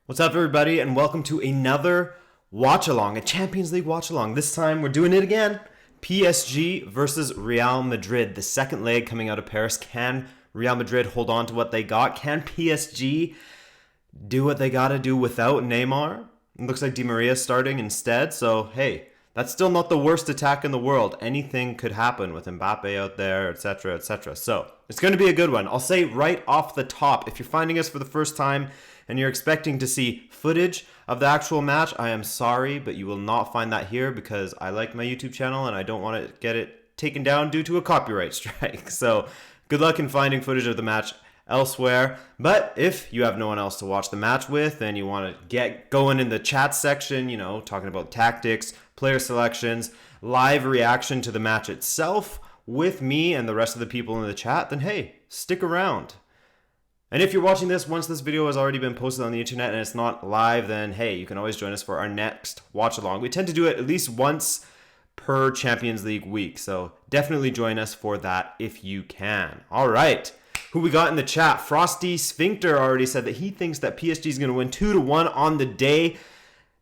What's up, everybody, and welcome to another watch-along, a Champions League watch-along. This time, we're doing it again. PSG versus Real Madrid, the second leg coming out of Paris. Can Real Madrid hold on to what they got? Can PSG do what they got to do without Neymar? It looks like Di Maria's starting instead, so hey, that's still not the worst attack in the world. Anything could happen with Mbappe out there, etc., etc. So, it's going to be a good one. I'll say right off the top, if you're finding us for the first time, and you're expecting to see footage of the actual match, I am sorry, but you will not find that here because I like my YouTube channel and I don't want to get it taken down due to a copyright strike. So good luck in finding footage of the match elsewhere. But if you have no one else to watch the match with and you want to get going in the chat section, you know, talking about tactics, player selections, live reaction to the match itself with me and the rest of the people in the chat, then hey, stick around. And if you're watching this once this video has already been posted on the internet and it's not live, then hey, you can always join us for our next watch along. We tend to do it at least once per Champions League week, so definitely join us for that if you can. All right, who we got in the chat? Frosty Sphincter already said that he thinks that PSG is going to win 2-1 on the day.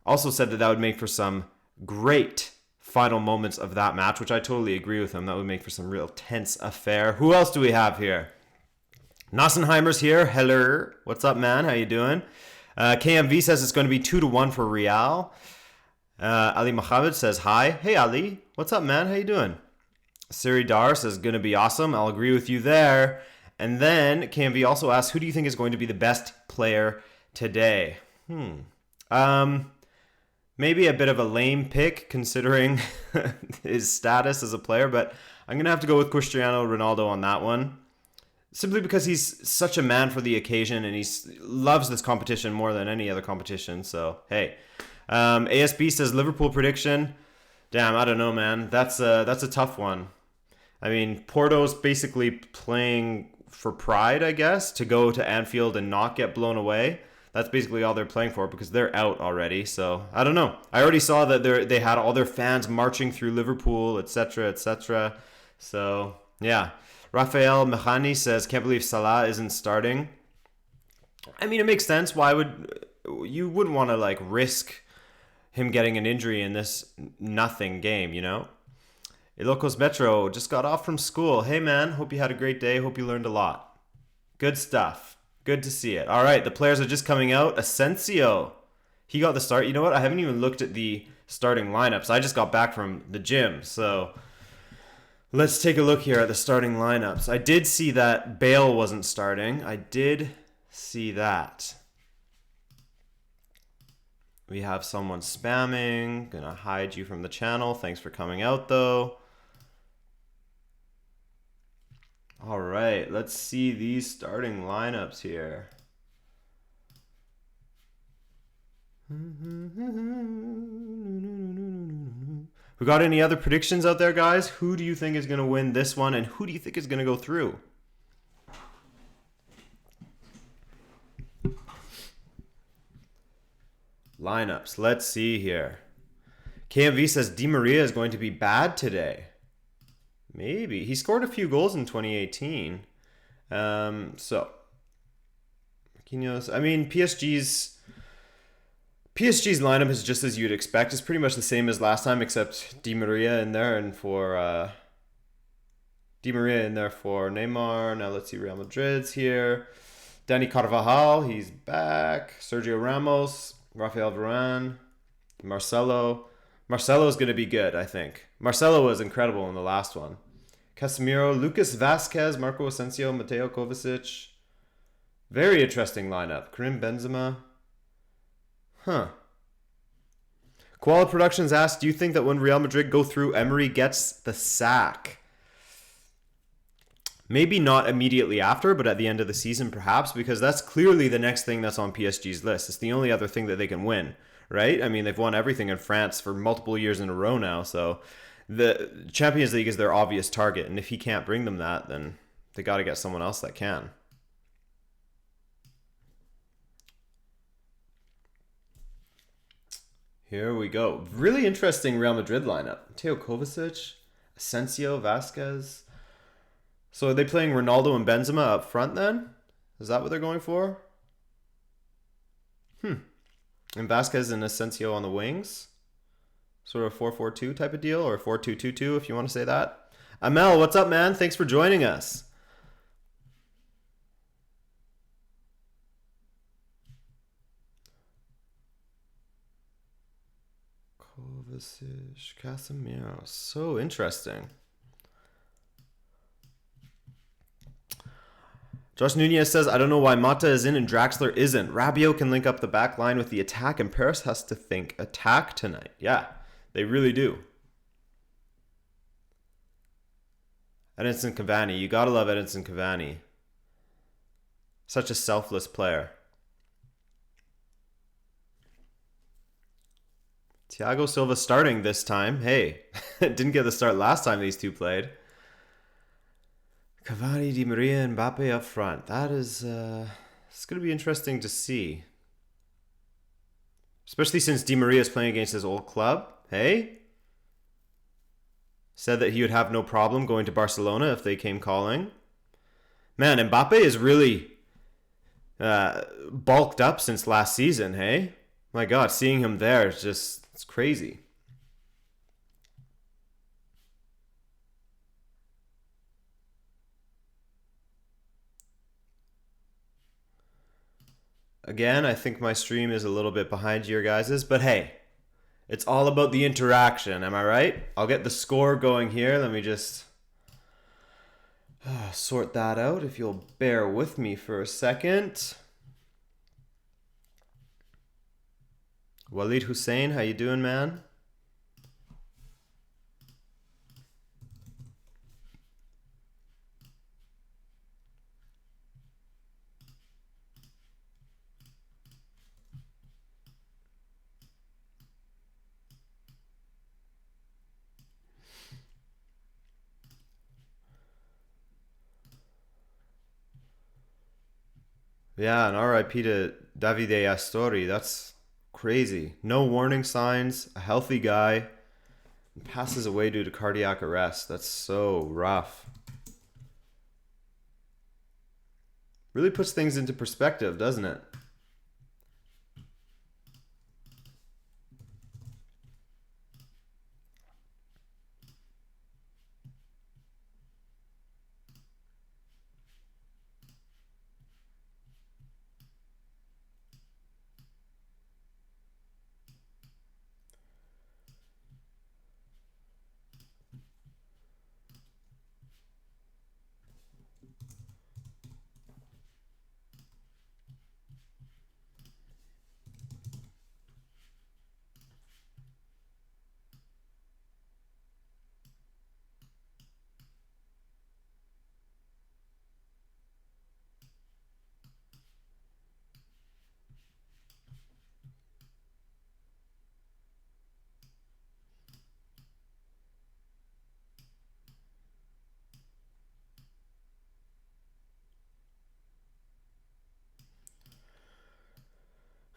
Also said that that would make for some great final moments of that match, which I totally agree with him. That would make for some real tense affair. Who else do we have here? Nassenheimer's here. Hello. What's up, man? How you doing? KMV says it's going to be 2-1 for Real. Ali Mohammed says hi. Hey, Ali. What's up, man? How you doing? Siri Dar says going to be awesome. I'll agree with you there. And then KMV also asks, who do you think is going to be the best player today? Maybe a bit of a lame pick considering his status as a player, but I'm going to have to go with Cristiano Ronaldo on that one. Simply because he's such a man for the occasion and he loves this competition more than any other competition. So, hey. ASB says Liverpool Prediction. Damn, I don't know, man. That's a tough one. I mean, Porto's basically playing for pride, I guess, to go to Anfield and not get blown away. That's basically all they're playing for because they're out already. So, I don't know. I already saw that they had all their fans marching through Liverpool, etc., etc. So, yeah. Rafael Mehani says, can't believe Salah isn't starting. I mean, it makes sense. Why would you wouldn't want to like risk him getting an injury in this nothing game, you know? Ilocos Metro just got off from school. Hey, man, hope you had a great day. Hope you learned a lot. Good stuff. Good to see it. All right, the players are just coming out. Asensio, he got the start. You know what? I haven't even looked at the starting lineups. I just got back from the gym, so let's take a look here at the starting lineups. I did see that Bale wasn't starting. I did see that. We have someone spamming. Gonna hide you from the channel. Thanks for coming out, though. All right, let's see these starting lineups here. We got any other predictions out there, guys? Who do you think is going to win this one, and who do you think is going to go through? Lineups. Let's see here. KMV says Di Maria is going to be bad today. Maybe. He scored a few goals in 2018. So, Marquinhos. I mean, PSG's lineup is just as you'd expect. It's pretty much the same as last time, except Di Maria in there and for Neymar. Now let's see Real Madrid's here. Dani Carvajal, he's back. Sergio Ramos, Rafael Varane, Marcelo. Marcelo is going to be good, I think. Marcelo was incredible in the last one. Casemiro, Lucas Vasquez, Marco Asensio, Mateo Kovacic. Very interesting lineup. Karim Benzema. Huh. Koala Productions asked, do you think that when Real Madrid go through, Emery gets the sack? Maybe not immediately after, but at the end of the season perhaps, because that's clearly the next thing that's on PSG's list. It's the only other thing that they can win, right? I mean, they've won everything in France for multiple years in a row now, so the Champions League is their obvious target, and if he can't bring them that, then they got to get someone else that can. Here we go. Really interesting Real Madrid lineup. Mateo Kovacic, Asensio, Vasquez. So are they playing Ronaldo and Benzema up front then? Is that what they're going for? And Vasquez and Asensio on the wings. Sort of 4-4-2 type of deal, or 4-2-2-2 if you want to say that. Amel, what's up, man? Thanks for joining us. Kovacic, Casemiro. So interesting. Josh Nunez says, I don't know why Mata is in and Draxler isn't. Rabiot can link up the back line with the attack, and Paris has to think attack tonight. Yeah, they really do. Edinson Cavani. You gotta love Edinson Cavani. Such a selfless player. Thiago Silva starting this time. Hey, didn't get the start last time these two played. Cavani, Di Maria, and Mbappe up front. That is, it's going to be interesting to see. Especially since Di Maria is playing against his old club. Hey? Said that he would have no problem going to Barcelona if they came calling. Man, Mbappe is really bulked up since last season, hey? My God, seeing him there is just, it's crazy. Again, I think my stream is a little bit behind your guys's, but hey, it's all about the interaction, am I right? I'll get the score going here. Let me just sort that out if you'll bear with me for a second. Walid Hussein, how you doing, man? Yeah, and RIP to Davide Astori. That's crazy. No warning signs, a healthy guy, passes away due to cardiac arrest. That's so rough. Really puts things into perspective, doesn't it?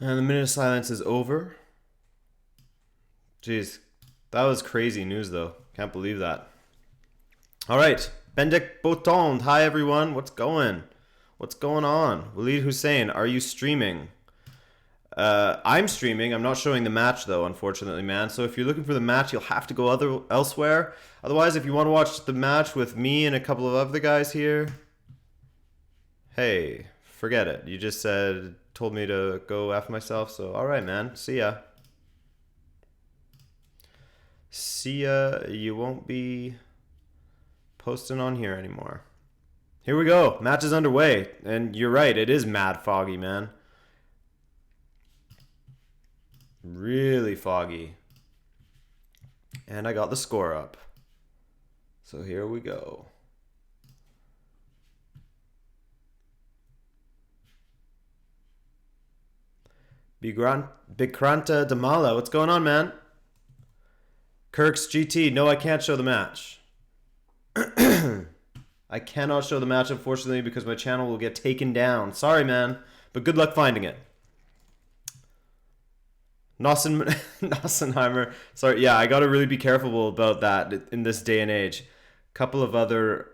And the minute of silence is over. Jeez, that was crazy news though. Can't believe that. All right, Bendik Botond. Hi everyone. What's going? What's going on? Walid Hussein, are you streaming? I'm streaming. I'm not showing the match though, unfortunately, man. So if you're looking for the match, you'll have to go elsewhere. Otherwise, if you want to watch the match with me and a couple of other guys here, hey, forget it. You just told me to go F myself, so all right, man. See ya. See ya. You won't be posting on here anymore. Here we go. Match is underway. And you're right. It is mad foggy, man. Really foggy. And I got the score up. So here we go. Bikranta Damala, what's going on, man? Kirk's GT, no, I can't show the match. I cannot show the match, unfortunately, because my channel will get taken down. Sorry, man, but good luck finding it. Nossenheimer, sorry, yeah, I gotta really be careful about that in this day and age. Couple of other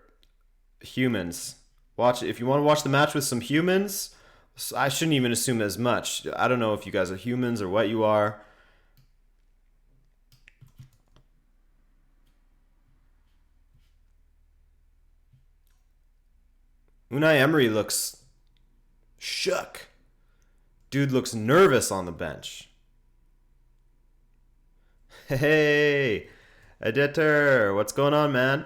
humans. Watch, if you want to watch the match with some humans, So I shouldn't even assume as much. I don't know if you guys are humans or what you are. Unai Emery looks shook. Dude looks nervous on the bench. Hey, editor, what's going on, man?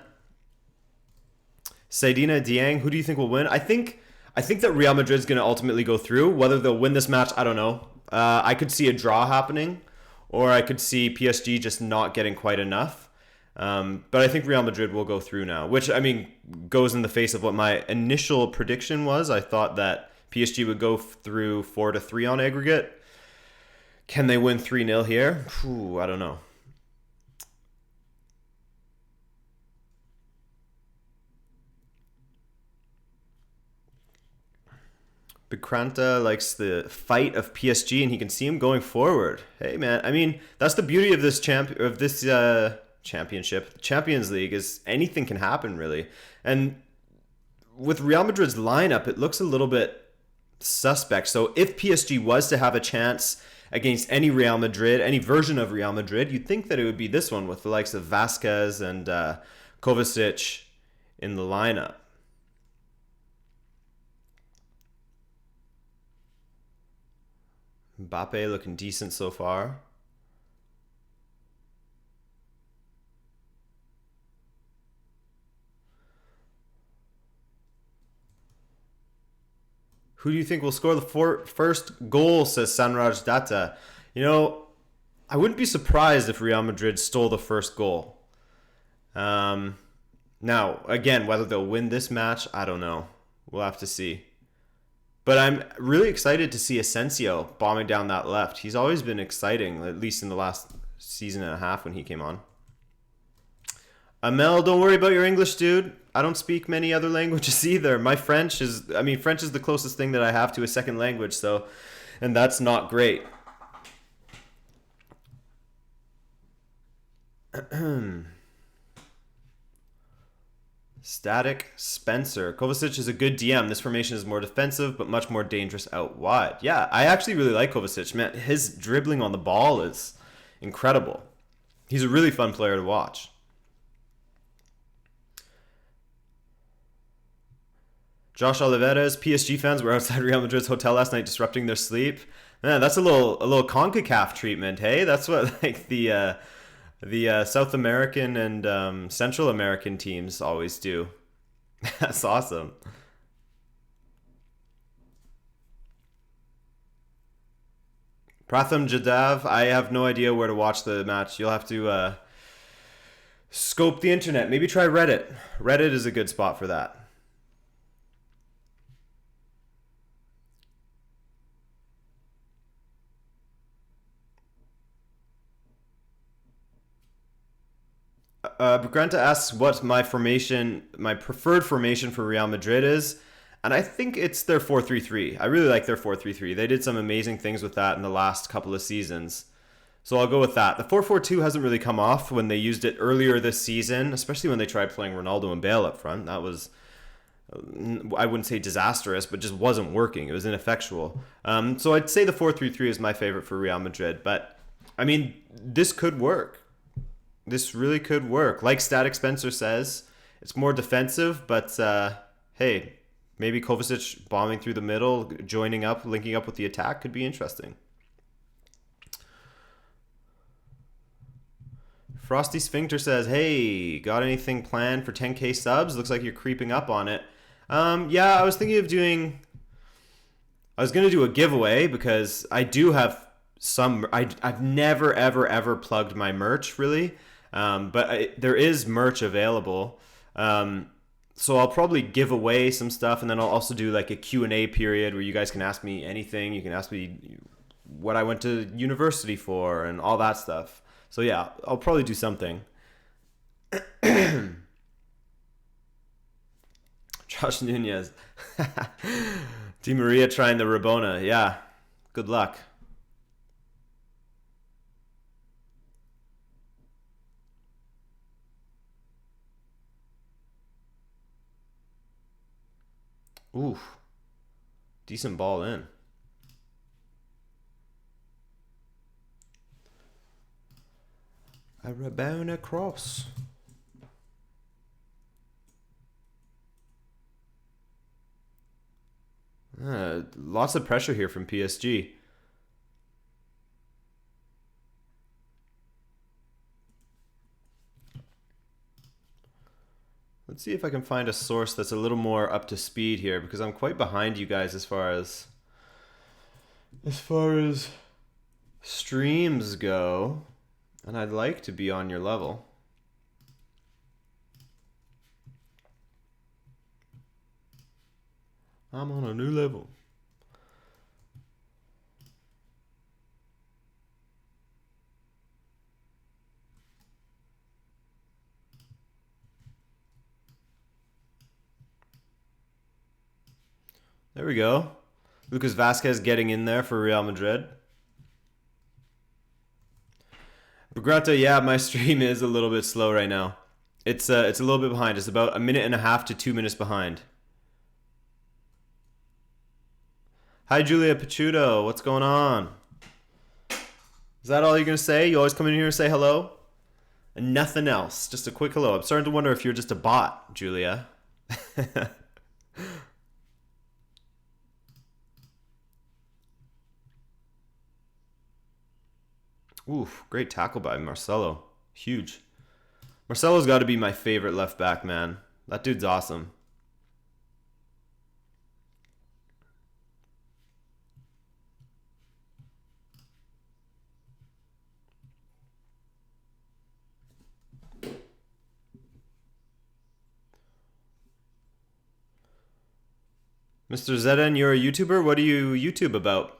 Saidina Dieng, who do you think will win? I think that Real Madrid's going to ultimately go through. Whether they'll win this match, I don't know. I could see a draw happening, or I could see PSG just not getting quite enough. But I think Real Madrid will go through now, which, I mean, goes in the face of what my initial prediction was. I thought that PSG would go through 4-3 on aggregate. Can they win 3-0 here? I don't know. Bikranta likes the fight of PSG, and he can see him going forward. Hey, man, I mean, that's the beauty of this championship, Champions League, is anything can happen, really. And with Real Madrid's lineup, it looks a little bit suspect. So if PSG was to have a chance against any Real Madrid, any version of Real Madrid, you'd think that it would be this one with the likes of Vasquez and Kovacic in the lineup. Mbappe looking decent so far. Who do you think will score the first goal, says Sanraj Data. You know, I wouldn't be surprised if Real Madrid stole the first goal. Now, again, whether they'll win this match, I don't know. We'll have to see. But I'm really excited to see Asensio bombing down that left. He's always been exciting, at least in the last season and a half when he came on. Amel, don't worry about your English, dude. I don't speak many other languages either. My French is the closest thing that I have to a second language, so, and that's not great. Static Spencer. Kovacic is a good DM. This formation is more defensive, but much more dangerous out wide. Yeah, I actually really like Kovacic. Man, his dribbling on the ball is incredible. He's a really fun player to watch. Josh Oliveira's PSG fans were outside Real Madrid's hotel last night disrupting their sleep. Man, that's a little CONCACAF treatment, hey? That's what like the South American and Central American teams always do. That's awesome. Pratham Jadav, I have no idea where to watch the match. You'll have to scope the internet. Maybe try Reddit. Reddit is a good spot for that. Granta asks what my preferred formation for Real Madrid is, and I think it's their 4-3-3. I really like their 4-3-3. They did some amazing things with that in the last couple of seasons. So I'll go with that. The 4-4-2 hasn't really come off when they used it earlier this season, especially when they tried playing Ronaldo and Bale up front. That was, I wouldn't say disastrous, but just wasn't working. It was ineffectual. So I'd say the 4-3-3 is my favorite for Real Madrid, but I mean, this could work. This really could work. Like Static Spencer says, it's more defensive, but hey, maybe Kovacic bombing through the middle, linking up with the attack could be interesting. Frosty Sphincter says, hey, got anything planned for 10K subs? Looks like you're creeping up on it. Yeah, I was thinking of I was going to do a giveaway because I do have I've never, ever plugged my merch, really. But there is merch available. So I'll probably give away some stuff, and then I'll also do like a Q&A period where you guys can ask me anything. You can ask me what I went to university for and all that stuff. So yeah, I'll probably do something. Josh Nunez. Di Maria trying the Rabona. Yeah, good luck. Oof. Decent ball in. A Rabona cross. Lots of pressure here from PSG. Let's see if I can find a source that's a little more up to speed here, because I'm quite behind you guys as far as streams go, and I'd like to be on your level. I'm on a new level. There we go. Lucas Vazquez getting in there for Real Madrid. Bagrata, yeah, my stream is a little bit slow right now. It's a little bit behind. It's about 1.5 to 2 minutes behind. Hi, Julia Pachuto. What's going on? Is that all you're going to say? You always come in here and say hello? And nothing else. Just a quick hello. I'm starting to wonder if you're just a bot, Julia. Oof, great tackle by Marcelo. Huge. Marcelo's got to be my favorite left back, man. That dude's awesome. Mr. Zeden, you're a YouTuber? What do you YouTube about?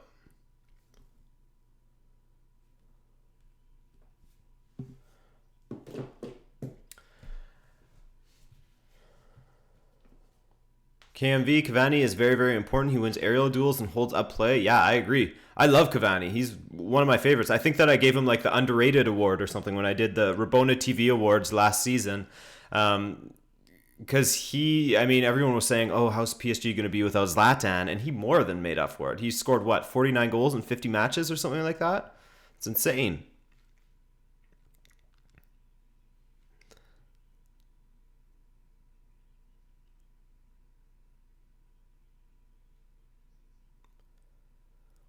KMV, Cavani is very, very important. He wins aerial duels and holds up play. Yeah, I agree. I love Cavani. He's one of my favorites. I think that I gave him like the underrated award or something when I did the Rabona TV awards last season. Because everyone was saying, oh, how's PSG going to be without Zlatan? And he more than made up for it. He scored, 49 goals in 50 matches or something like that? It's insane.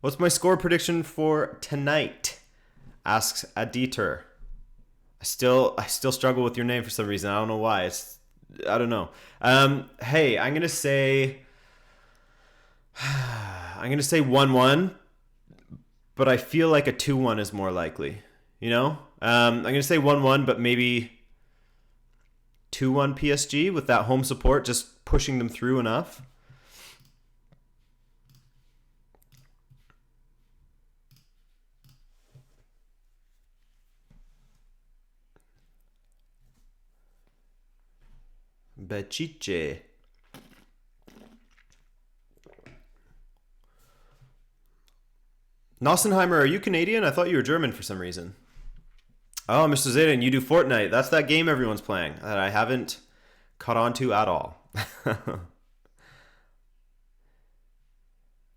What's my score prediction for tonight? Asks Aditer. I still struggle with your name for some reason. I don't know why. I don't know. Hey, I'm gonna say 1-1, but I feel like a 2-1 is more likely. You know, I'm gonna say 1-1, but maybe 2-1 PSG with that home support just pushing them through enough. Bechiche. Nossenheimer, are you Canadian? I thought you were German for some reason. Oh, Mr. Zayden, you do Fortnite. That's that game everyone's playing that I haven't caught on to at all.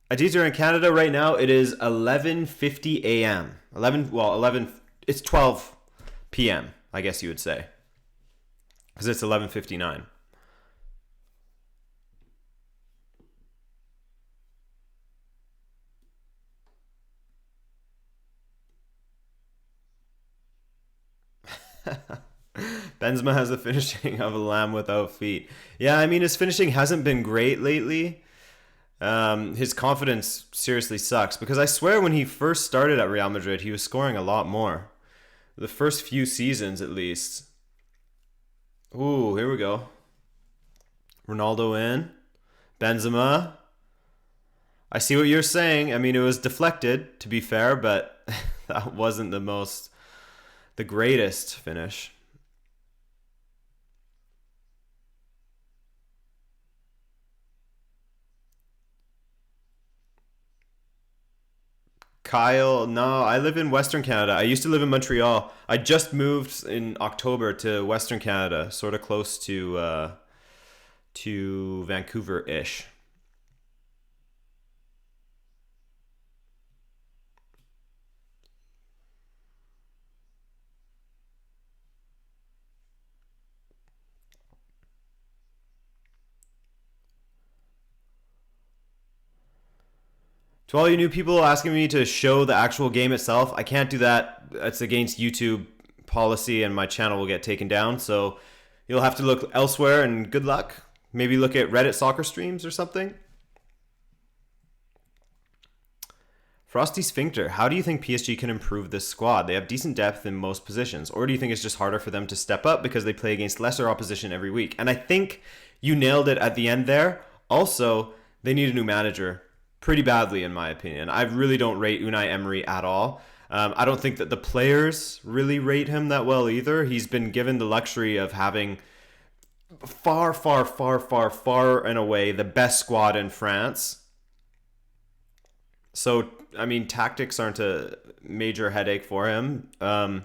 Aditya in Canada right now, it is 11:50 a.m. 11, it's 12 p.m., I guess you would say. Because it's 11:59. Benzema has the finishing of a lamb without feet. Yeah, I mean, his finishing hasn't been great lately. His confidence seriously sucks because I swear when he first started at Real Madrid, he was scoring a lot more. The first few seasons, at least. Ooh, here we go. Ronaldo in. Benzema. I see what you're saying. I mean, it was deflected, to be fair, but that wasn't the greatest finish. Kyle, no, I live in Western Canada. I used to live in Montreal. I just moved in October to Western Canada, sort of close to Vancouver-ish. To all you new people asking me to show the actual game itself, I can't do that. It's against YouTube policy and my channel will get taken down. So you'll have to look elsewhere and good luck. Maybe look at Reddit soccer streams or something. Frosty Sphincter, how do you think PSG can improve this squad? They have decent depth in most positions. Or do you think it's just harder for them to step up because they play against lesser opposition every week? And I think you nailed it at the end there. Also, they need a new manager pretty badly, in my opinion. I really don't rate Unai Emery at all. I don't think that the players really rate him that well either. He's been given the luxury of having far and away the best squad in France. So, I mean, tactics aren't a major headache for him. And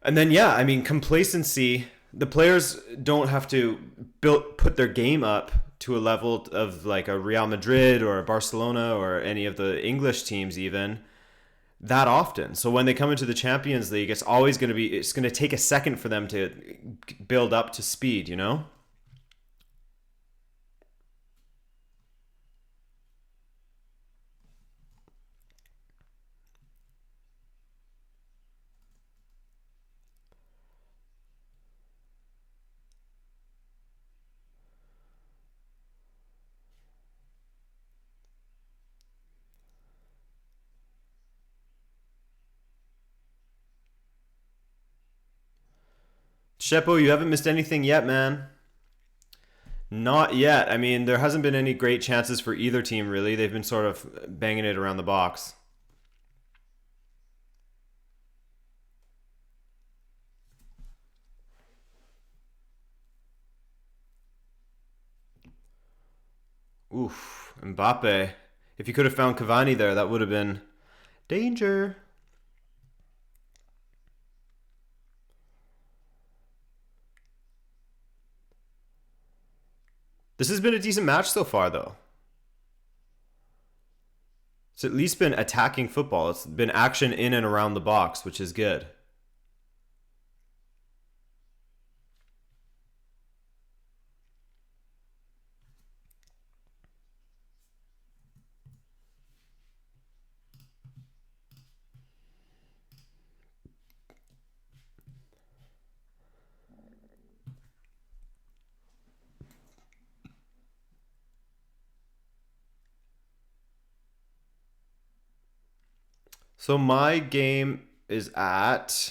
then, yeah, I mean, complacency. The players don't have to put their game up to a level of like a Real Madrid or a Barcelona or any of the English teams even that often. So when they come into the Champions League, it's going to take a second for them to build up to speed, you know? Shepo, you haven't missed anything yet, man. Not yet. I mean, there hasn't been any great chances for either team, really. They've been sort of banging it around the box. Oof, Mbappe. If you could have found Cavani there, that would have been danger. This has been a decent match so far, though. It's at least been attacking football. It's been action in and around the box, which is good. So mine is at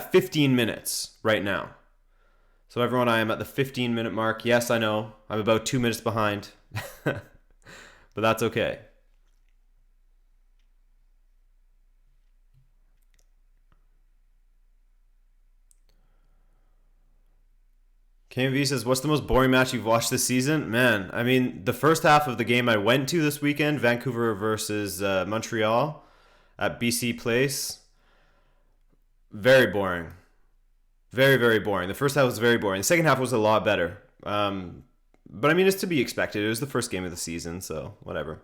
15 minutes right now. So everyone, I am at the 15-minute mark. Yes, I know. I'm about 2 minutes behind. But that's okay. KMV says, what's the most boring match you've watched this season? Man, I mean, the first half of the game I went to this weekend, Vancouver versus Montreal at BC Place, very boring. Very boring. The first half was very boring. The second half was a lot better. But I mean, it's to be expected. It was the first game of the season, so whatever.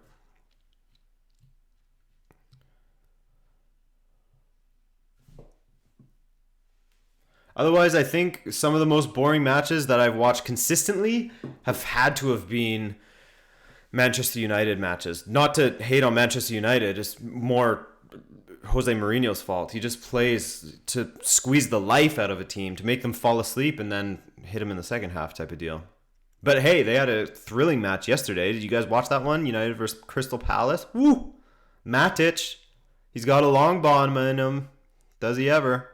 Otherwise, I think some of the most boring matches that I've watched consistently have had to have been Manchester United matches. Not to hate on Manchester United, it's more Jose Mourinho's fault. He just plays to squeeze the life out of a team, to make them fall asleep and then hit them in the second half type of deal. But hey, they had a thrilling match yesterday. Did you guys watch that one? United versus Crystal Palace? Woo! Matic. He's got a long ball in him. Does he ever?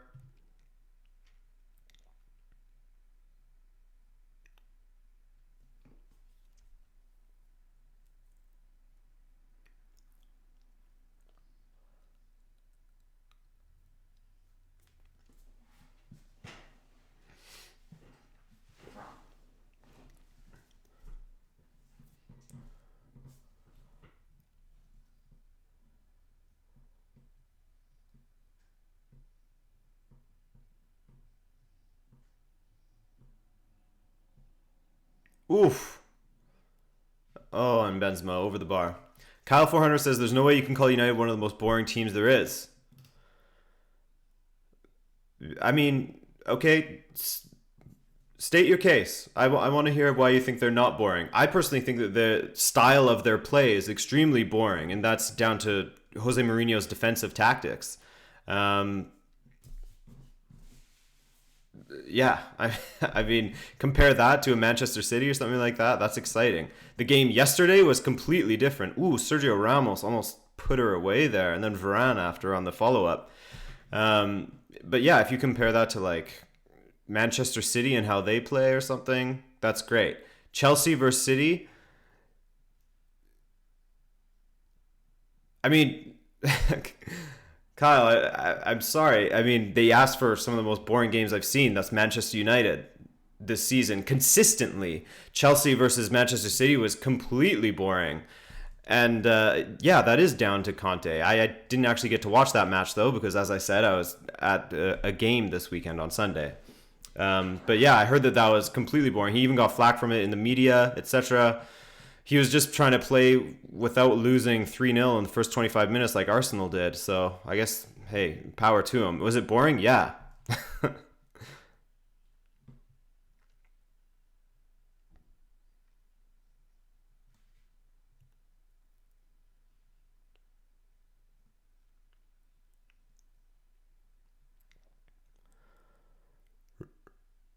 Oof. Oh, and Benzema over the bar. Kyle 400 says there's no way you can call United one of the most boring teams there is. I mean, okay, State your case. I want to hear why you think they're not boring. I personally think that the style of their play is extremely boring, and that's down to Jose Mourinho's defensive tactics. Um, yeah, I mean, compare that to a Manchester City or something like that. That's exciting. The game yesterday was completely different. Ooh, Sergio Ramos almost put her away there, and then Varane after on the follow-up. But yeah, if you compare that to like Manchester City and how they play or something, that's great. Chelsea versus City. I mean, Kyle, I'm sorry. I mean, they asked for some of the most boring games I've seen. That's Manchester United this season. Consistently, Chelsea versus Manchester City was completely boring. And yeah, that is down to Conte. I didn't actually get to watch that match, though, because as I said, I was at a game this weekend on Sunday. But yeah, I heard that was completely boring. He even got flack from it in the media, etc. He was just trying to play without losing 3-0 in the first 25 minutes like Arsenal did. So I guess, hey, power to him. Was it boring? Yeah.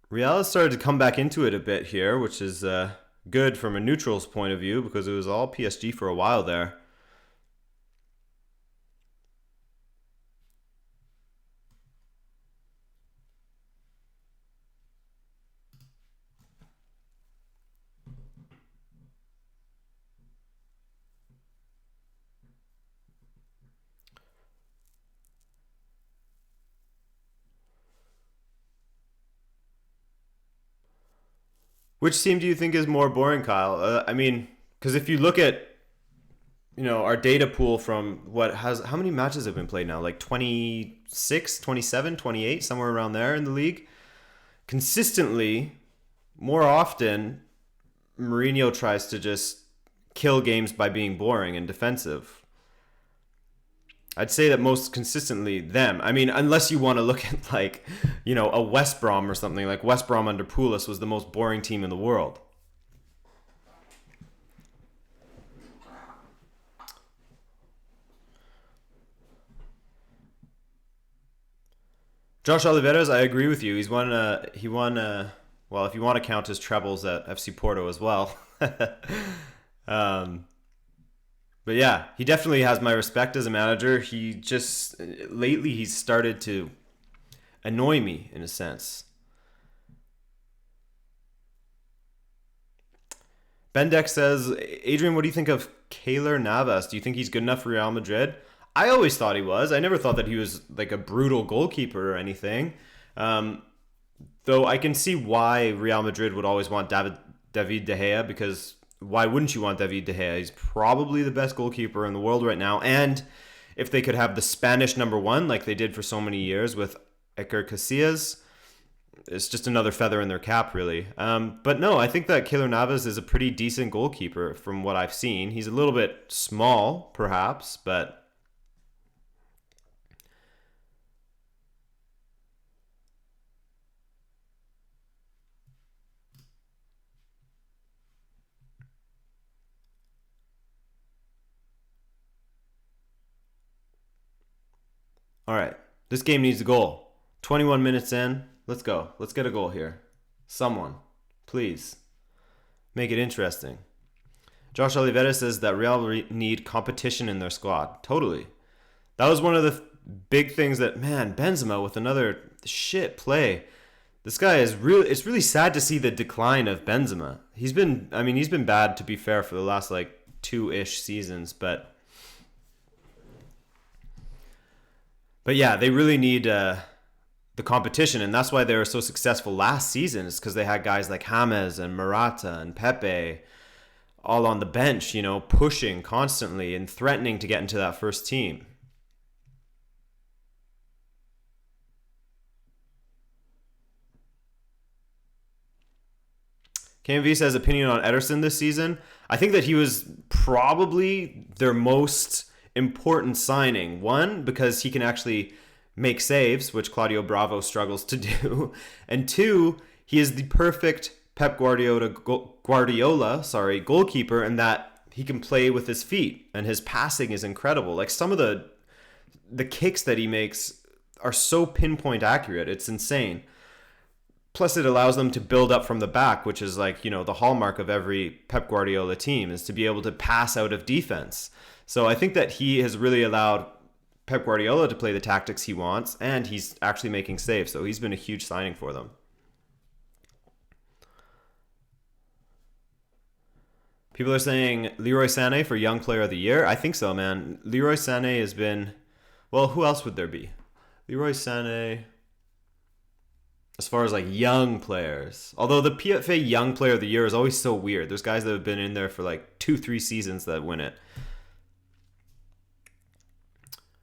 Real has started to come back into it a bit here, which is good from a neutral's point of view because it was all PSG for a while there. Which team do you think is more boring, Kyle? I mean, because if you look at our data pool from how many matches have been played now? Like 26, 27, 28, somewhere around there in the league. Consistently, more often, Mourinho tries to just kill games by being boring and defensive. I'd say that most consistently them. I mean, unless you want to look at like, a West Brom or something. Like West Brom under Pulis was the most boring team in the world. Josh Oliveira's, I agree with you. Well, if you want to count his trebles at FC Porto as well. um, But yeah, he definitely has my respect as a manager. He just, lately, he's started to annoy me in a sense. Bendeck says, Adrian, what do you think of Keylor Navas? Do you think he's good enough for Real Madrid? I always thought he was. I never thought that he was like a brutal goalkeeper or anything. Though I can see why Real Madrid would always want David De Gea, because why wouldn't you want David De Gea? He's probably the best goalkeeper in the world right now. And if they could have the Spanish number one like they did for so many years with Iker Casillas, it's just another feather in their cap, really. But no, I think that Keylor Navas is a pretty decent goalkeeper from what I've seen. He's a little bit small, perhaps, but... All right, this game needs a goal. 21 minutes in. Let's go. Let's get a goal here. Someone, please. Make it interesting. Josh Oliveira says that Real need competition in their squad. Totally. That was one of the big things that, man, Benzema with another shit play. This guy is really, it's really sad to see the decline of Benzema. He's been bad, to be fair, for the last like 2-ish seasons, but yeah, they really need the competition, and that's why they were so successful last season, is because they had guys like James and Morata and Pepe all on the bench, pushing constantly and threatening to get into that first team. KMV says opinion on Ederson this season. I think that he was probably their most important signing. One, because he can actually make saves, which Claudio Bravo struggles to do. And two, he is the perfect Pep Guardiola, goalkeeper, in that he can play with his feet and his passing is incredible. Like some of the kicks that he makes are so pinpoint accurate. It's insane. Plus, it allows them to build up from the back, which is like, the hallmark of every Pep Guardiola team, is to be able to pass out of defense. So I think that he has really allowed Pep Guardiola to play the tactics he wants, and he's actually making saves. So he's been a huge signing for them. People are saying Leroy Sané for Young Player of the Year. I think so, man. Leroy Sané has been... Well, who else would there be? Leroy Sané... As far as like young players. Although the PFA Young Player of the Year is always so weird. There's guys that have been in there for like 2-3 seasons that win it.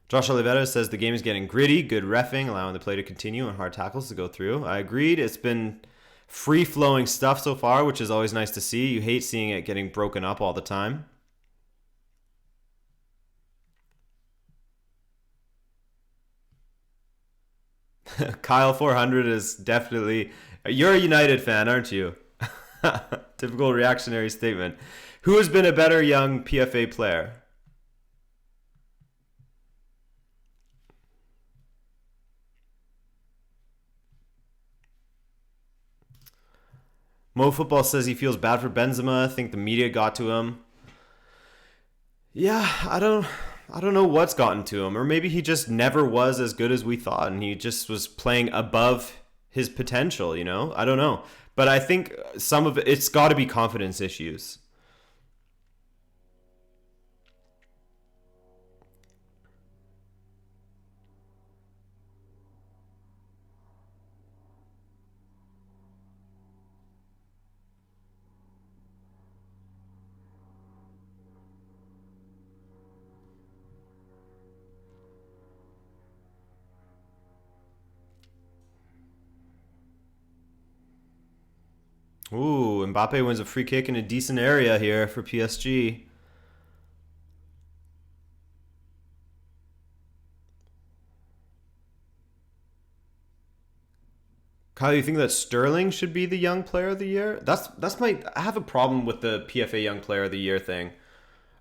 Josh Oliveira says the game is getting gritty, good reffing, allowing the play to continue and hard tackles to go through. I agreed. It's been free-flowing stuff so far, which is always nice to see. You hate seeing it getting broken up all the time. Kyle 400 is definitely... You're a United fan, aren't you? Typical reactionary statement. Who has been a better young PFA player? Mo Football says he feels bad for Benzema. I think the media got to him. Yeah, I don't know what's gotten to him. Or maybe he just never was as good as we thought, and he just was playing above his potential, I don't know. But I think some of it's got to be confidence issues. Ooh, Mbappe wins a free kick in a decent area here for PSG. Kyle, you think that Sterling should be the Young Player of the Year? I have a problem with the PFA Young Player of the Year thing.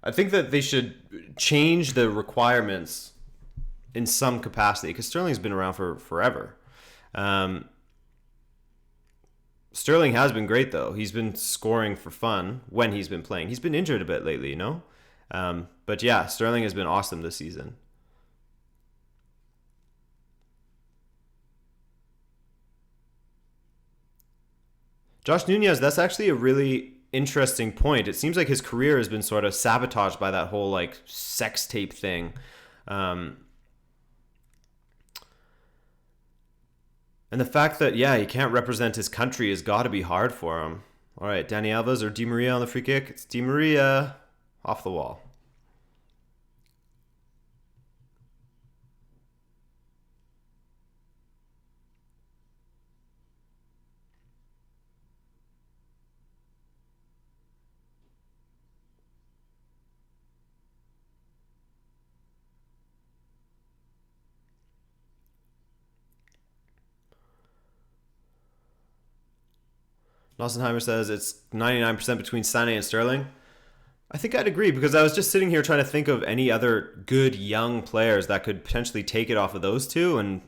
I think that they should change the requirements in some capacity, because Sterling's been around for forever. Sterling has been great, though. He's been scoring for fun when he's been playing. He's been injured a bit lately, But yeah, Sterling has been awesome this season. Josh Nunez, that's actually a really interesting point. It seems like his career has been sort of sabotaged by that whole like sex tape thing. And the fact that, he can't represent his country has got to be hard for him. All right, Dani Alves or Di Maria on the free kick? It's Di Maria off the wall. Nossenheimer says it's 99% between Sané and Sterling. I think I'd agree, because I was just sitting here trying to think of any other good young players that could potentially take it off of those two, and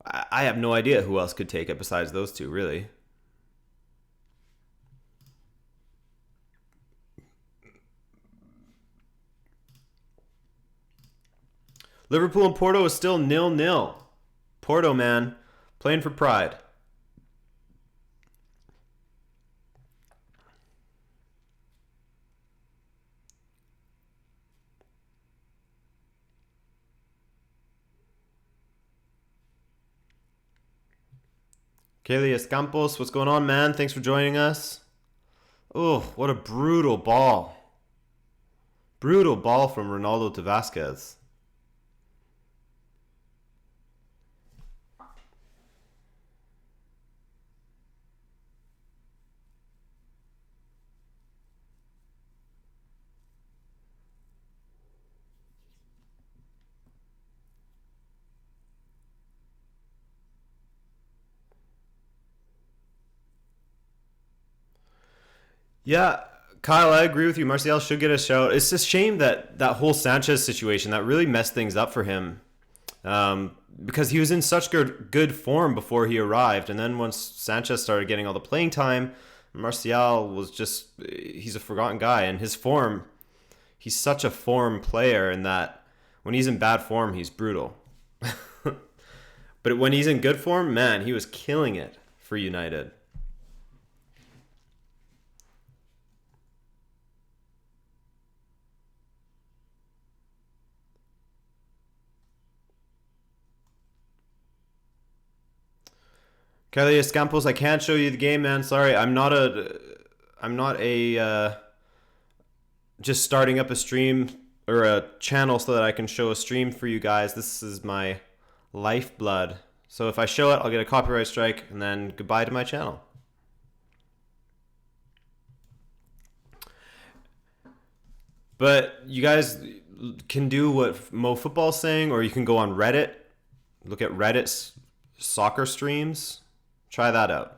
I have no idea who else could take it besides those two, really. Liverpool and Porto is still 0-0. Porto, man, playing for pride. Kalias Campos, what's going on, man? Thanks for joining us. Oh, what a brutal ball. Brutal ball from Ronaldo to Vasquez. Yeah, Kyle, I agree with you. Martial should get a shout. It's a shame that that whole Sanchez situation that really messed things up for him, because he was in such good form before he arrived, and then once Sanchez started getting all the playing time, Martial was just he's a forgotten guy, and his form. He's such a form player in that when he's in bad form, he's brutal. But when he's in good form, man, he was killing it for United. Kelly Escampos, I can't show you the game, man. Sorry, I'm not a just starting up a stream or a channel so that I can show a stream for you guys. This is my lifeblood. So if I show it, I'll get a copyright strike, and then goodbye to my channel. But you guys can do what MoFootball's saying, or you can go on Reddit, look at Reddit's soccer streams. Try that out.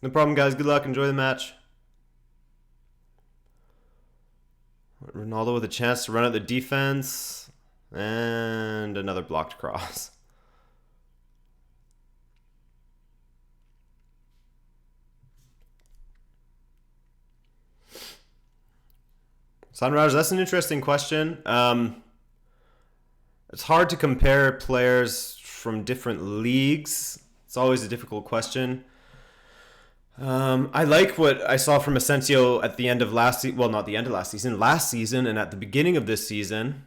No problem, guys. Good luck. Enjoy the match. Ronaldo with a chance to run out the defense. And another blocked cross. Sunrise, that's an interesting question. It's hard to compare players from different leagues. It's always a difficult question. I like what I saw from Asensio at the end of last season. Well, not the end of last season, and at the beginning of this season.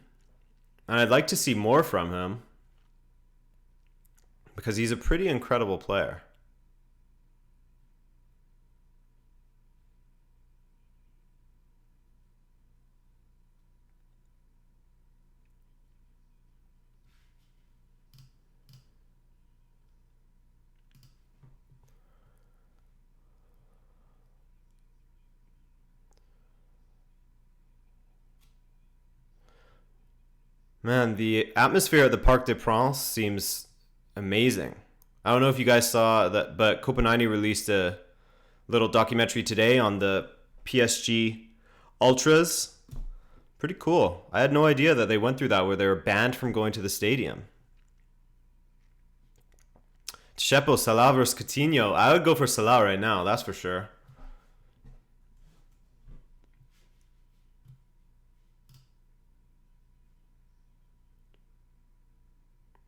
And I'd like to see more from him because he's a pretty incredible player. Man, the atmosphere at the Parc des Princes seems amazing. I don't know if you guys saw that, but Copenhagen released a little documentary today on the PSG Ultras. Pretty cool. I had no idea that they went through that where they were banned from going to the stadium. Chepo, Salah versus Coutinho. I would go for Salah right now, that's for sure.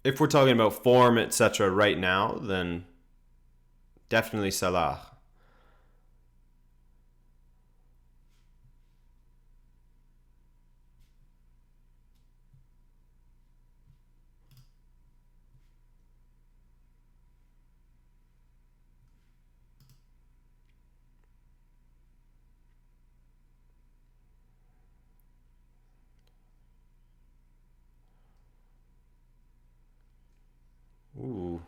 If we're talking about form, etc., right now, then definitely Salah. Ooh.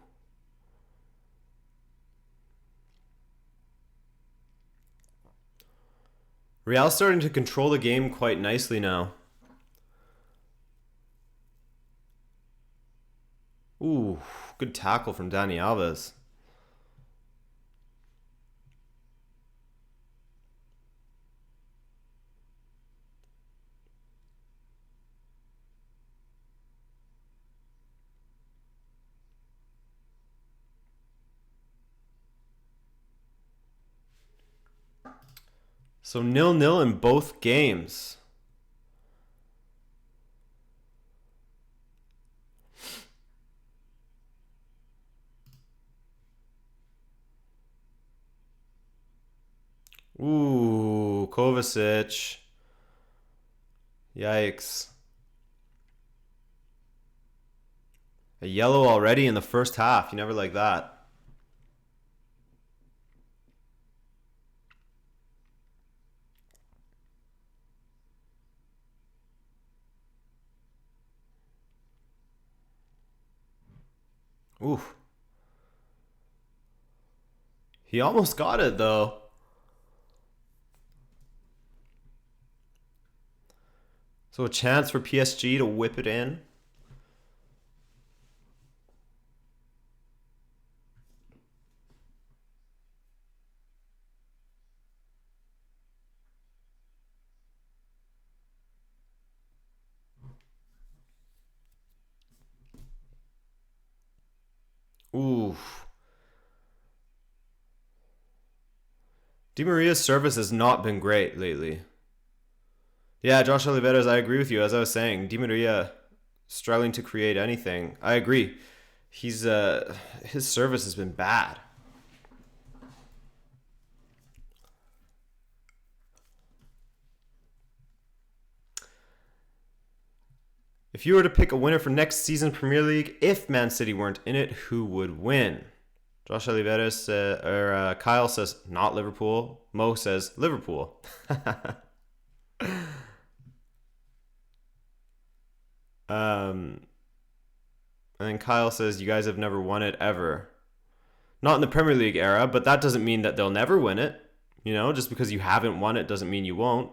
Real's starting to control the game quite nicely now. Ooh, good tackle from Dani Alves. So 0-0 in both games. Ooh, Kovacic. Yikes. A yellow already in the first half. You never like that. Ooh. He almost got it, though. So a chance for PSG to whip it in. Ooh. Di Maria's service has not been great lately. Yeah, Josh Oliveras, I agree with you. As I was saying, Di Maria struggling to create anything. I agree. He's his service has been bad. If you were to pick a winner for next season Premier League, if Man City weren't in it, who would win? Josh Oliveras Kyle says not Liverpool. Mo says Liverpool. And then Kyle says you guys have never won it ever. Not in the Premier League era, but that doesn't mean that they'll never win it. You know, just because you haven't won it doesn't mean you won't.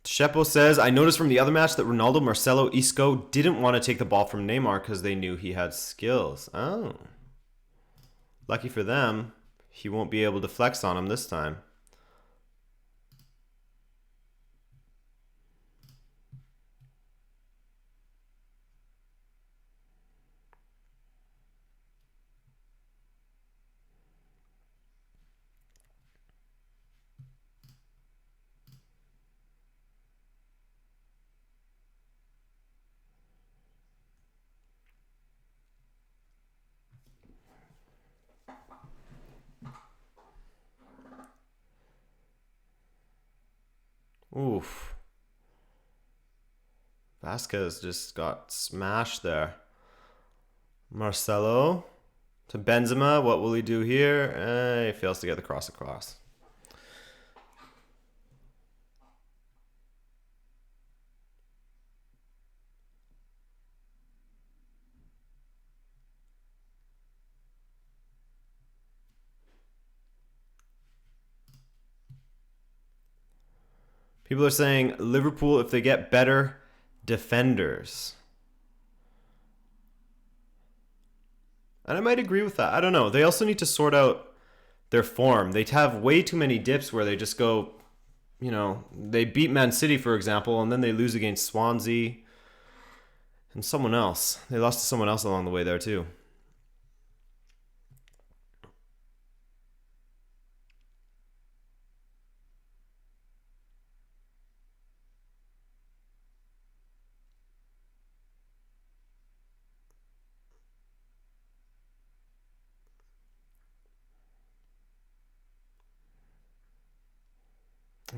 Shepo says, I noticed from the other match that Ronaldo, Marcelo, Isco didn't want to take the ball from Neymar because they knew he had skills. Oh. Lucky for them, he won't be able to flex on him this time. Oof. Vasquez just got smashed there. Marcelo to Benzema. What will he do here? He fails to get the cross across. People are saying Liverpool if they get better defenders. And I might agree with that. I don't know. They also need to sort out their form. They have way too many dips where they just go, you know, they beat Man City, for example, and then they lose against Swansea and someone else. They lost to someone else along the way there, too.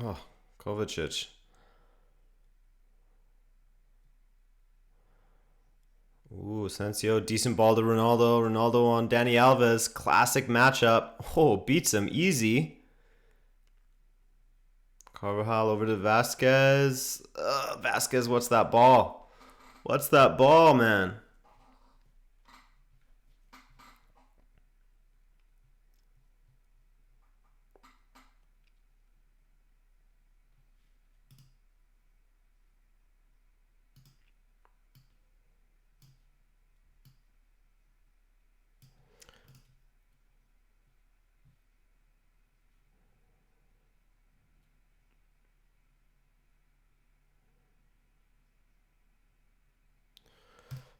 Oh, Kovacic. Ooh, Asensio, decent ball to Ronaldo. Ronaldo on Dani Alves. Classic matchup. Oh, beats him easy. Carvajal over to Vasquez. Vasquez, what's that ball? What's that ball, man?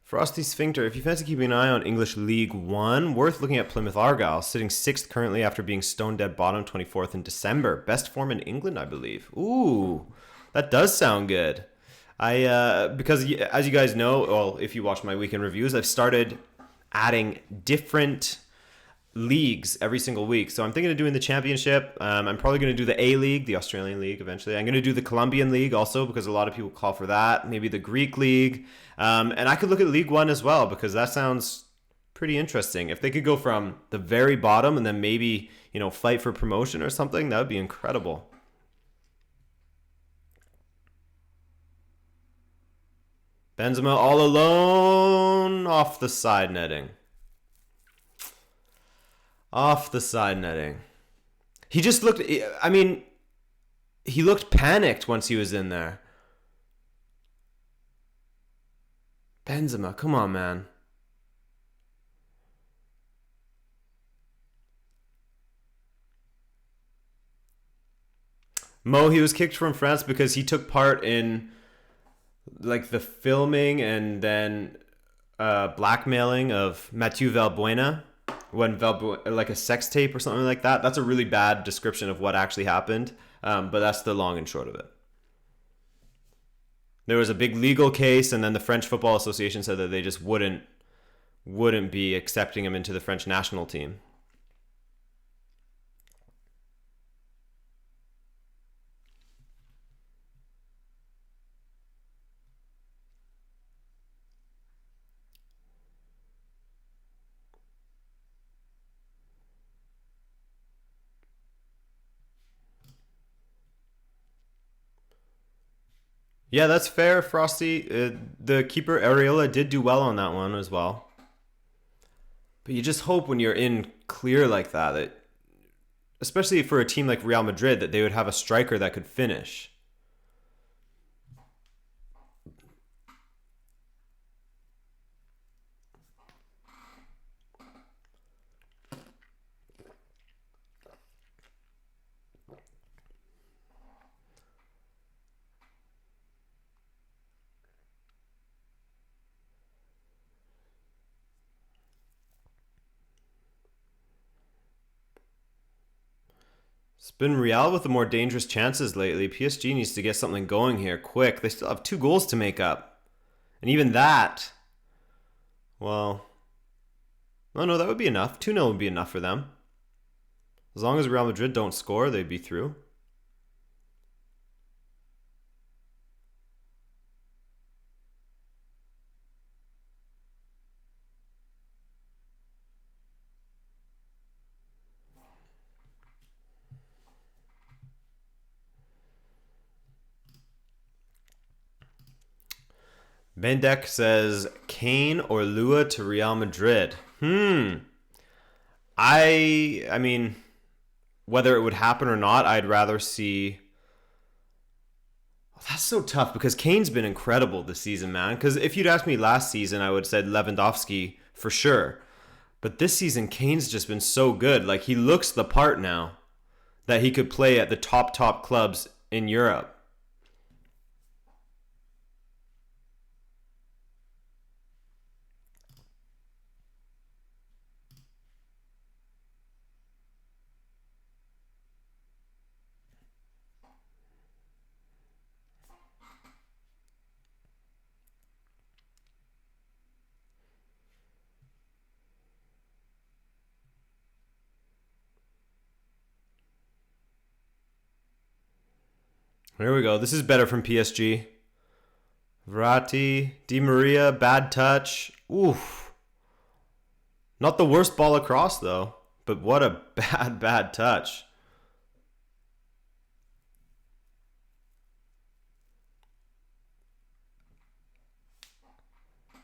Frosty Sphincter, if you fancy keeping an eye on English League One, worth looking at Plymouth Argyle, sitting 6th currently after being stone dead bottom 24th in December. Best form in England, I believe. Ooh, that does sound good. Because as you guys know, well, if you watch my weekend reviews, I've started adding different leagues every single week. So I'm thinking of doing the championship. I'm probably going to do the A League, the Australian League eventually. I'm going to do the Colombian League also because a lot of people call for that. Maybe the Greek League. And I could look at League One as well because that sounds pretty interesting. If they could go from the very bottom and then maybe, fight for promotion or something, that would be incredible. Benzema all alone off the side netting. Off the side netting. He just looked, he looked panicked once he was in there. Benzema, come on, man. Mo, he was kicked from France because he took part in like the filming and then blackmailing of Mathieu Valbuena when like a sex tape or something like that. That's a really bad description of what actually happened, but that's the long and short of it. There was a big legal case, and then the French Football Association said that they just wouldn't be accepting him into the French national team. Yeah, that's fair, Frosty. The keeper Areola did do well on that one as well. But you just hope when you're in clear like that, especially for a team like Real Madrid, that they would have a striker that could finish. It's been Real with the more dangerous chances lately. PSG needs to get something going here quick. They still have 2 goals to make up. And even that, well, no, that would be enough. 2-0 would be enough for them. As long as Real Madrid don't score, they'd be through. Bendek says Kane or Lua to Real Madrid. I mean, whether it would happen or not, I'd rather see. That's so tough because Kane's been incredible this season, man. Because if you'd asked me last season, I would have said Lewandowski for sure. But this season, Kane's just been so good. Like, he looks the part now that he could play at the top clubs in Europe. Here we go. This is better from PSG. Verratti, Di Maria, bad touch. Oof. Not the worst ball across, though. But what a bad touch.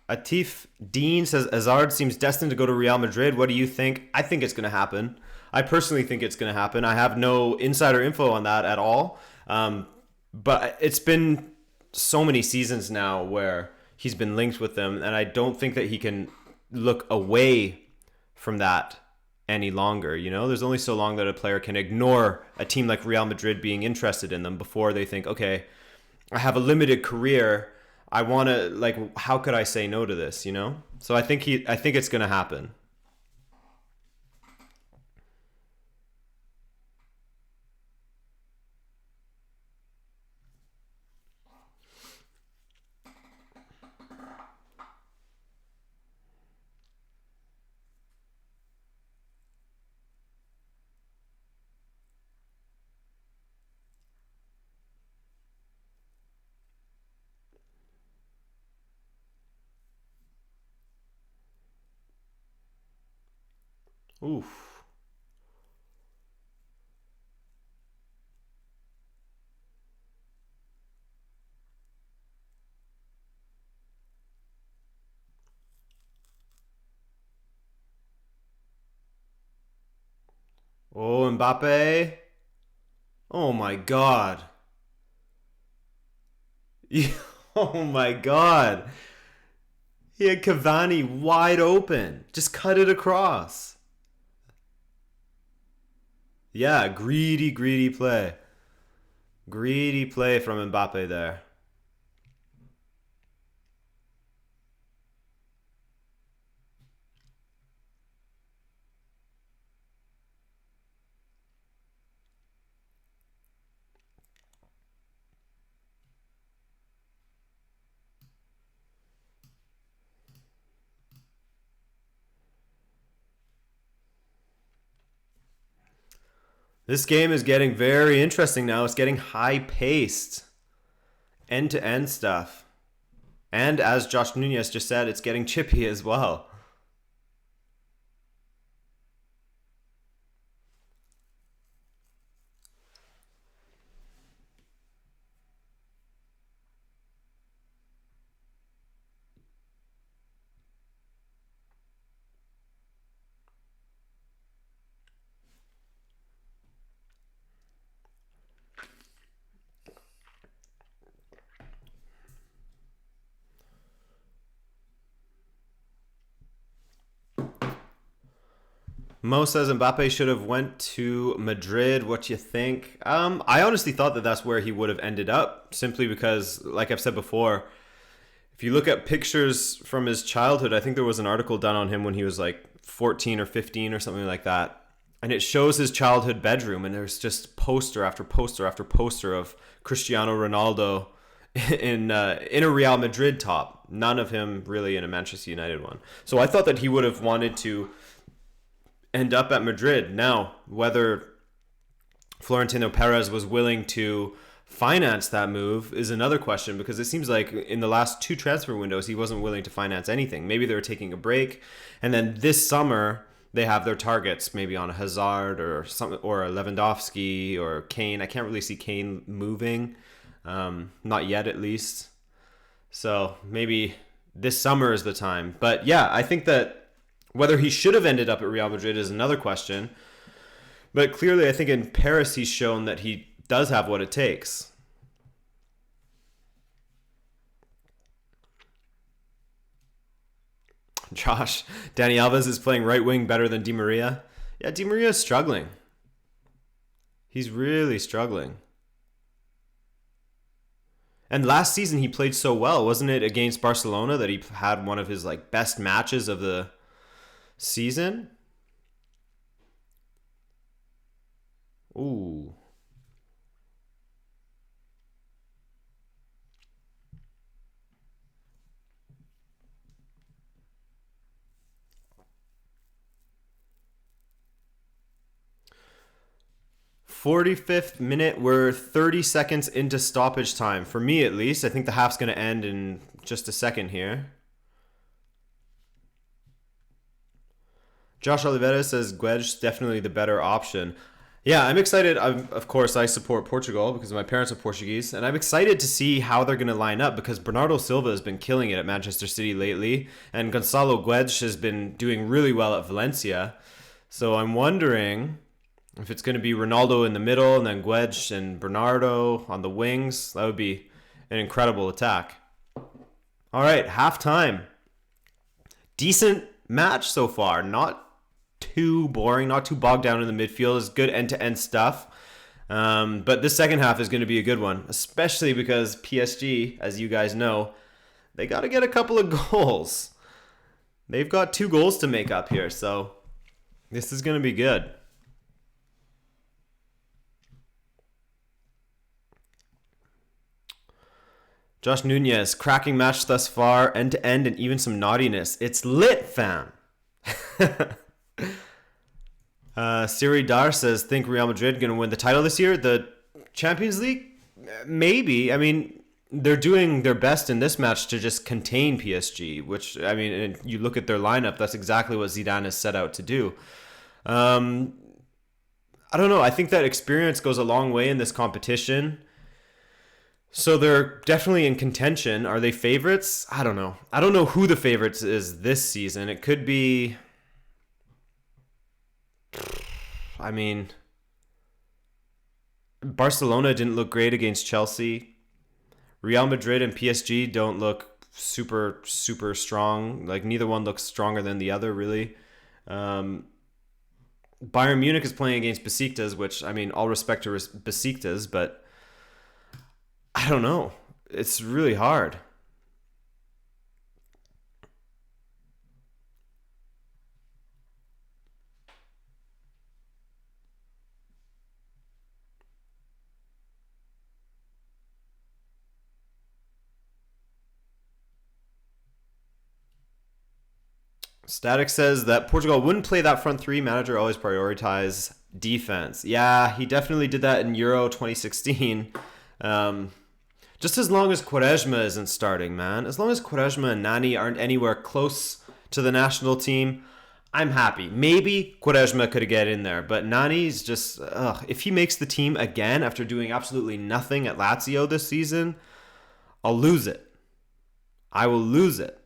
Atif Dean says Hazard seems destined to go to Real Madrid. What do you think? I think it's going to happen. I personally think it's going to happen. I have no insider info on that at all. But it's been so many seasons now where he's been linked with them, and I don't think that he can look away from that any longer. There's only so long that a player can ignore a team like Real Madrid being interested in them before they think, okay, I have a limited career. I want to, how could I say no to this, So I think it's going to happen. Oof. Oh, Mbappe. Oh my God. Oh my God. He had Cavani wide open. Just cut it across. Yeah, greedy play. Greedy play from Mbappe there. This game is getting very interesting now. It's getting high-paced. End-to-end stuff. And as Josh Nunez just said, it's getting chippy as well. Mo says Mbappe should have went to Madrid. What you think? I honestly thought that that's where he would have ended up, simply because, like I've said before, if you look at pictures from his childhood, I think there was an article done on him when he was like 14 or 15 or something like that. And it shows his childhood bedroom, and there's just poster after poster after poster of Cristiano Ronaldo in a Real Madrid top. None of him really in a Manchester United one. So I thought that he would have wanted to end up at Madrid. Now, whether Florentino Perez was willing to finance that move is another question, because it seems like in the last two transfer windows he wasn't willing to finance anything. Maybe they were taking a break, and then this summer they have their targets maybe on a Hazard or some, or a Lewandowski or Kane. I can't really see Kane moving, not yet at least. So maybe this summer is the time. But yeah, I think that whether he should have ended up at Real Madrid is another question. But clearly, I think in Paris, he's shown that he does have what it takes. Josh, Dani Alves is playing right wing better than Di Maria. Yeah, Di Maria is struggling. He's really struggling. And last season he played so well. Wasn't it against Barcelona that he had one of his like best matches of the season? Ooh. "45th minute, we're 30 seconds into stoppage time. For me, at least. I think the half's going to end in just a second here." Josh Oliveira says Guedes definitely the better option. Yeah, I'm excited. Of course, I support Portugal because my parents are Portuguese, and I'm excited to see how they're going to line up, because Bernardo Silva has been killing it at Manchester City lately, and Gonçalo Guedes has been doing really well at Valencia. So I'm wondering if it's going to be Ronaldo in the middle and then Guedes and Bernardo on the wings. That would be an incredible attack. All right, halftime. Decent match so far. Not too boring, not too bogged down in the midfield. It's good end-to-end stuff. But this second half is going to be a good one, especially because PSG, as you guys know, they got to get a couple of goals. They've got 2 goals to make up here, so this is going to be good. Josh Nunez, cracking match thus far, end-to-end and even some naughtiness. It's lit, fam. Siri Dar says, think Real Madrid going to win the title this year? The Champions League? Maybe. I mean, they're doing their best in this match to just contain PSG, which, I mean, and you look at their lineup, that's exactly what Zidane has set out to do. Um, I don't know. I think that experience goes a long way in this competition. So they're definitely in contention. Are they favorites? I don't know. I don't know who the favorites is this season. It could be. I mean, Barcelona didn't look great against Chelsea. Real Madrid and PSG don't look super strong. Like neither one looks stronger than the other, really. Um, Bayern Munich is playing against Besiktas, which I mean, all respect to Besiktas, but I don't know. It's really hard. Static says that Portugal wouldn't play that front three. Manager always prioritize defense. Yeah, he definitely did that in Euro 2016. Um, just as long as Quaresma isn't starting, man. As long as Quaresma and Nani aren't anywhere close to the national team, I'm happy. Maybe Quaresma could get in there, but Nani's just, if he makes the team again after doing absolutely nothing at Lazio this season, I'll lose it. I will lose it.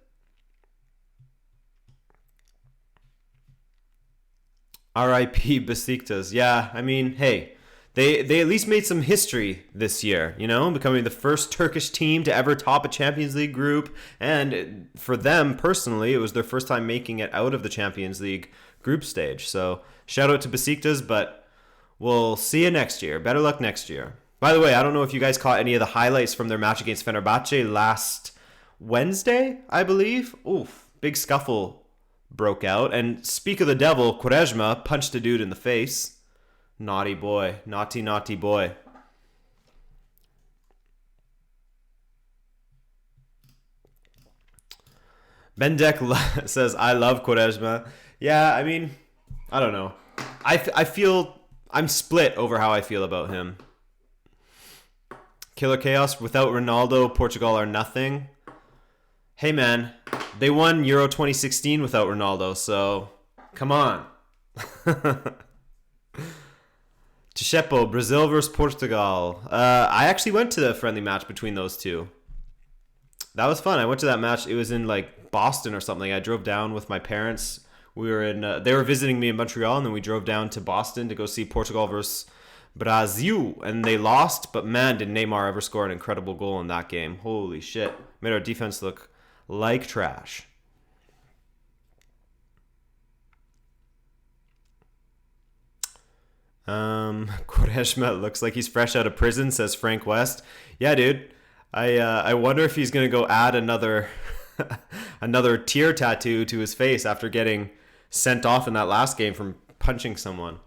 R.I.P. Besiktas. Yeah, I mean, hey, they at least made some history this year, you know, becoming the first Turkish team to ever top a Champions League group. And for them personally, it was their first time making it out of the Champions League group stage. So shout out to Besiktas, but we'll see you next year. Better luck next year. By the way, I don't know if you guys caught any of the highlights from their match against Fenerbahce last Wednesday, I believe. Oof, big scuffle broke out. And speak of the devil, Quaresma punched a dude in the face. Naughty boy. Naughty boy. Bendek says, I love Quaresma. Yeah, I mean, I don't know. I feel I'm split over how I feel about him. Killer Chaos, without Ronaldo, Portugal are nothing. Hey, man, they won Euro 2016 without Ronaldo, so come on. Chichepo, Brazil versus Portugal. I actually went to the friendly match between those two. That was fun. I went to that match. It was in like Boston or something. I drove down with my parents. We were in. They were visiting me in Montreal, and then we drove down to Boston to go see Portugal versus Brazil, and they lost. But man, did Neymar ever score an incredible goal in that game? Holy shit! Made our defense look like trash. Quaresma looks like he's fresh out of prison, says Frank West. Yeah, dude. I wonder if he's gonna go add another another tear tattoo to his face after getting sent off in that last game from punching someone.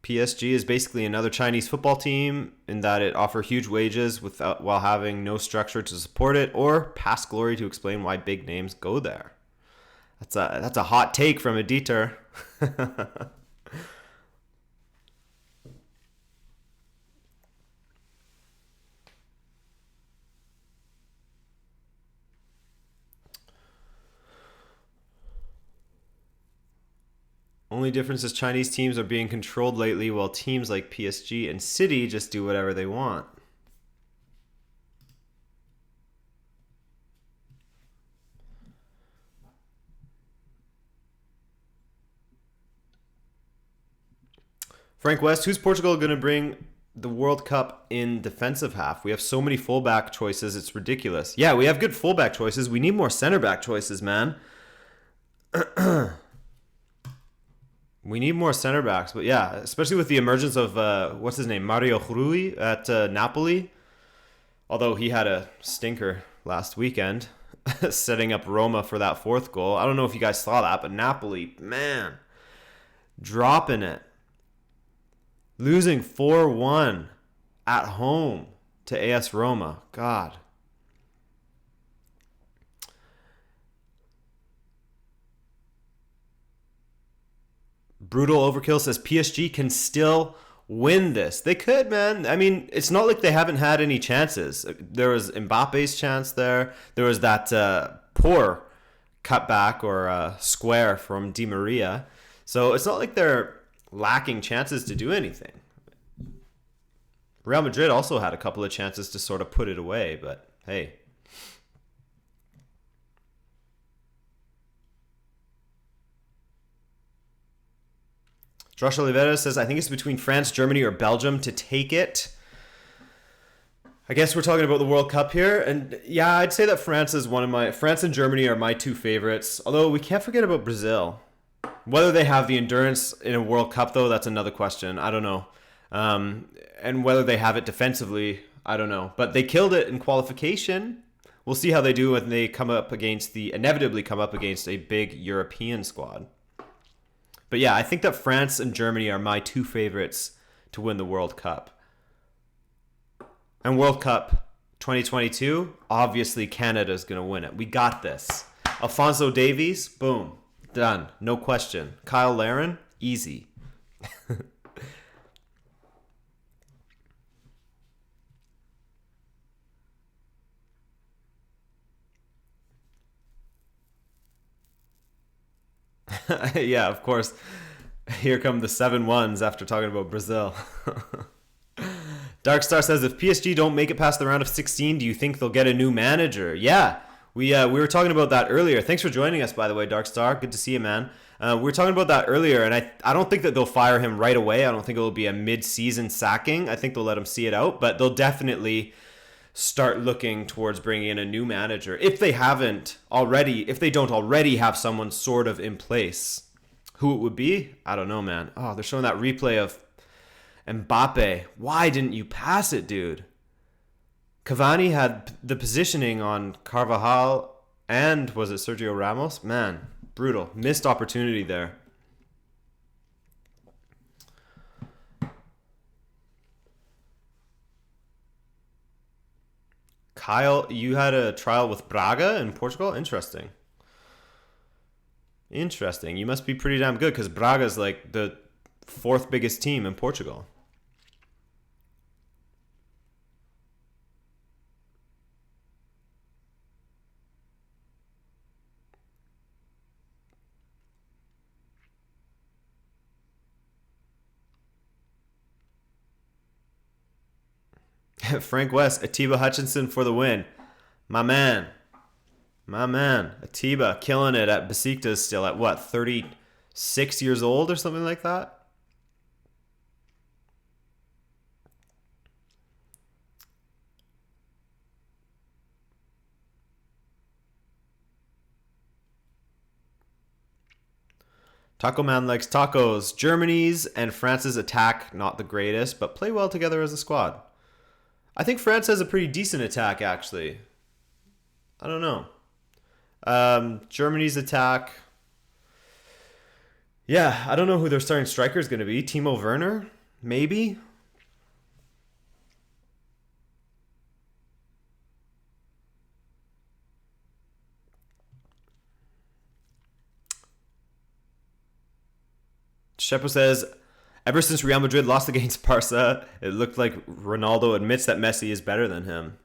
PSG is basically another Chinese football team in that it offers huge wages while having no structure to support it or past glory to explain why big names go there. That's a hot take from a Dieter. Only difference is Chinese teams are being controlled lately, while teams like PSG and City just do whatever they want. Frank West, who's Portugal going to bring the World Cup in defensive half? We have so many fullback choices, it's ridiculous. Yeah, we have good fullback choices. We need more center back choices, man. We need more center backs, but yeah, especially with the emergence of what's his name, Mario Rui at Napoli. Although he had a stinker last weekend, setting up Roma for that fourth goal. I don't know if you guys saw that, but Napoli, man, dropping it, losing 4-1 at home to AS Roma. God. Brutal Overkill says PSG can still win this. They could, man. I mean, it's not like they haven't had any chances. There was Mbappe's chance there. There was that poor cutback or square from Di Maria. So it's not like they're lacking chances to do anything. Real Madrid also had a couple of chances to sort of put it away, but hey. Josh Oliveira says, I think it's between France, Germany, or Belgium to take it. I guess we're talking about the World Cup here. And yeah, I'd say that France and Germany are my two favorites. Although we can't forget about Brazil. Whether they have the endurance in a World Cup, though, that's another question. I don't know. And whether they have it defensively, I don't know. But they killed it in qualification. We'll see how they do when they inevitably come up against a big European squad. But yeah, I think that France and Germany are my two favorites to win the World Cup. And World Cup 2022, obviously Canada's going to win it. We got this. Alphonso Davies, boom, done. No question. Kyle Larin, easy. Yeah, of course. Here come the 7-1s after talking about Brazil. Darkstar says, if PSG don't make it past the round of 16, do you think they'll get a new manager? Yeah, we were talking about that earlier. Thanks for joining us, by the way, Darkstar. Good to see you, man. We were talking about that earlier, and I don't think that they'll fire him right away. I don't think it'll be a mid-season sacking. I think they'll let him see it out, but they'll definitely start looking towards bringing in a new manager if they don't already have someone sort of in place. Who it would be, I don't know, man. Oh, they're showing that replay of Mbappe. Why didn't you pass it, dude? Cavani had the positioning on Carvajal and was it Sergio Ramos? Man, brutal. Missed opportunity there. Kyle, you had a trial with Braga in Portugal? Interesting. Interesting. You must be pretty damn good because Braga's like the fourth biggest team in Portugal. Frank West, Atiba Hutchinson for the win. My man. Atiba killing it at Besiktas still at what, 36 years old or something like that? Taco Man likes tacos. Germany's and France's attack, not the greatest, but play well together as a squad. I think France has a pretty decent attack, actually. I don't know. Germany's attack. Yeah, I don't know who their starting striker is going to be. Timo Werner? Maybe? Shepo says, ever since Real Madrid lost against Barca, it looked like Ronaldo admits that Messi is better than him.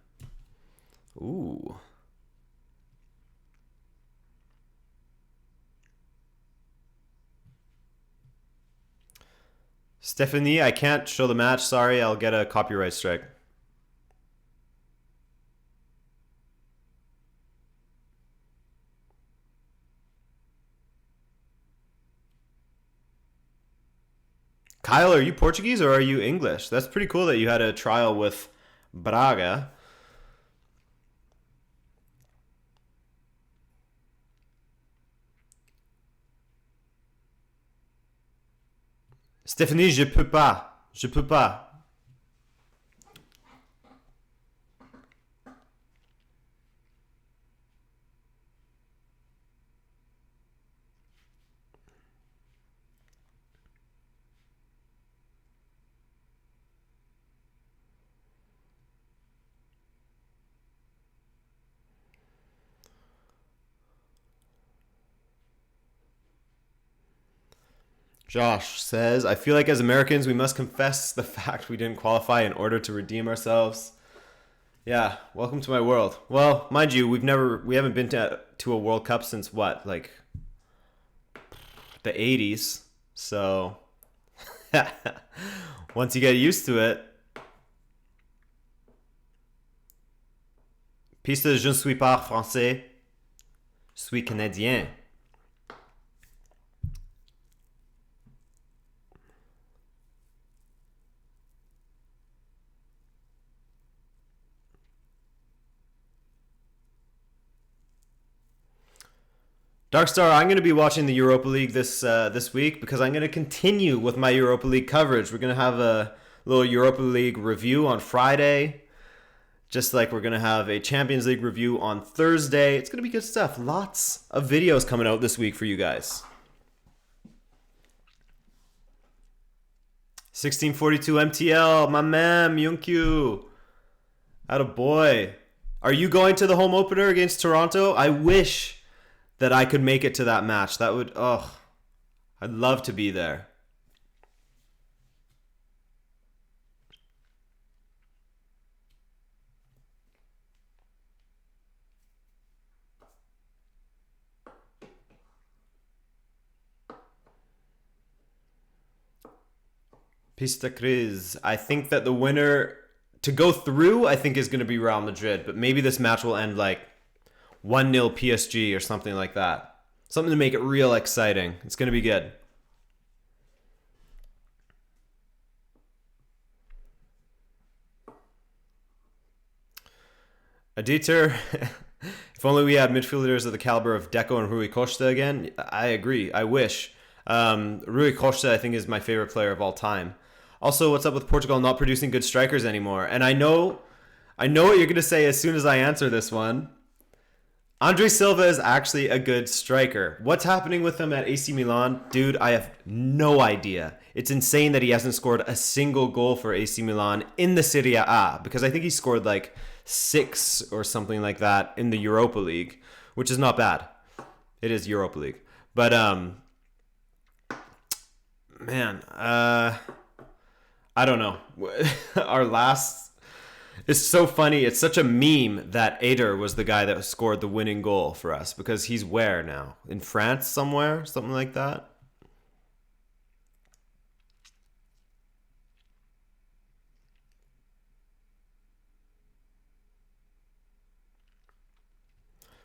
Ooh. Stephanie, I can't show the match. Sorry, I'll get a copyright strike. Kyle, are you Portuguese or are you English? That's pretty cool that you had a trial with Braga. Stéphanie, je peux pas. Je peux pas. Josh says, I feel like as Americans, we must confess the fact we didn't qualify in order to redeem ourselves. Yeah, welcome to my world. Well, mind you, we haven't been to a World Cup since what, like the 80s. So once you get used to it. Piste, je ne suis pas français, je suis canadien. Darkstar, I'm going to be watching the Europa League this week because I'm going to continue with my Europa League coverage. We're going to have a little Europa League review on Friday, just like we're going to have a Champions League review on Thursday. It's going to be good stuff. Lots of videos coming out this week for you guys. 1642 MTL, my man, Myunkyu. Attaboy. Are you going to the home opener against Toronto? I wish that I could make it to that match. That would, I'd love to be there. Pista Cris. I think that the winner to go through, I think, is going to be Real Madrid, but maybe this match will end like 1-0 PSG or something like that. Something to make it real exciting. It's going to be good. Dieter, if only we had midfielders of the caliber of Deco and Rui Costa again. I agree. I wish. Rui Costa, I think, is my favorite player of all time. Also, what's up with Portugal not producing good strikers anymore? And I know what you're going to say as soon as I answer this one. Andre Silva is actually a good striker. What's happening with him at AC Milan? Dude, I have no idea. It's insane that he hasn't scored a single goal for AC Milan in the Serie A, because I think he scored like 6 or something like that in the Europa League, which is not bad. It is Europa League. But, man, I don't know. Our last... It's so funny. It's such a meme that Eder was the guy that scored the winning goal for us, because he's where now? In France somewhere? Something like that?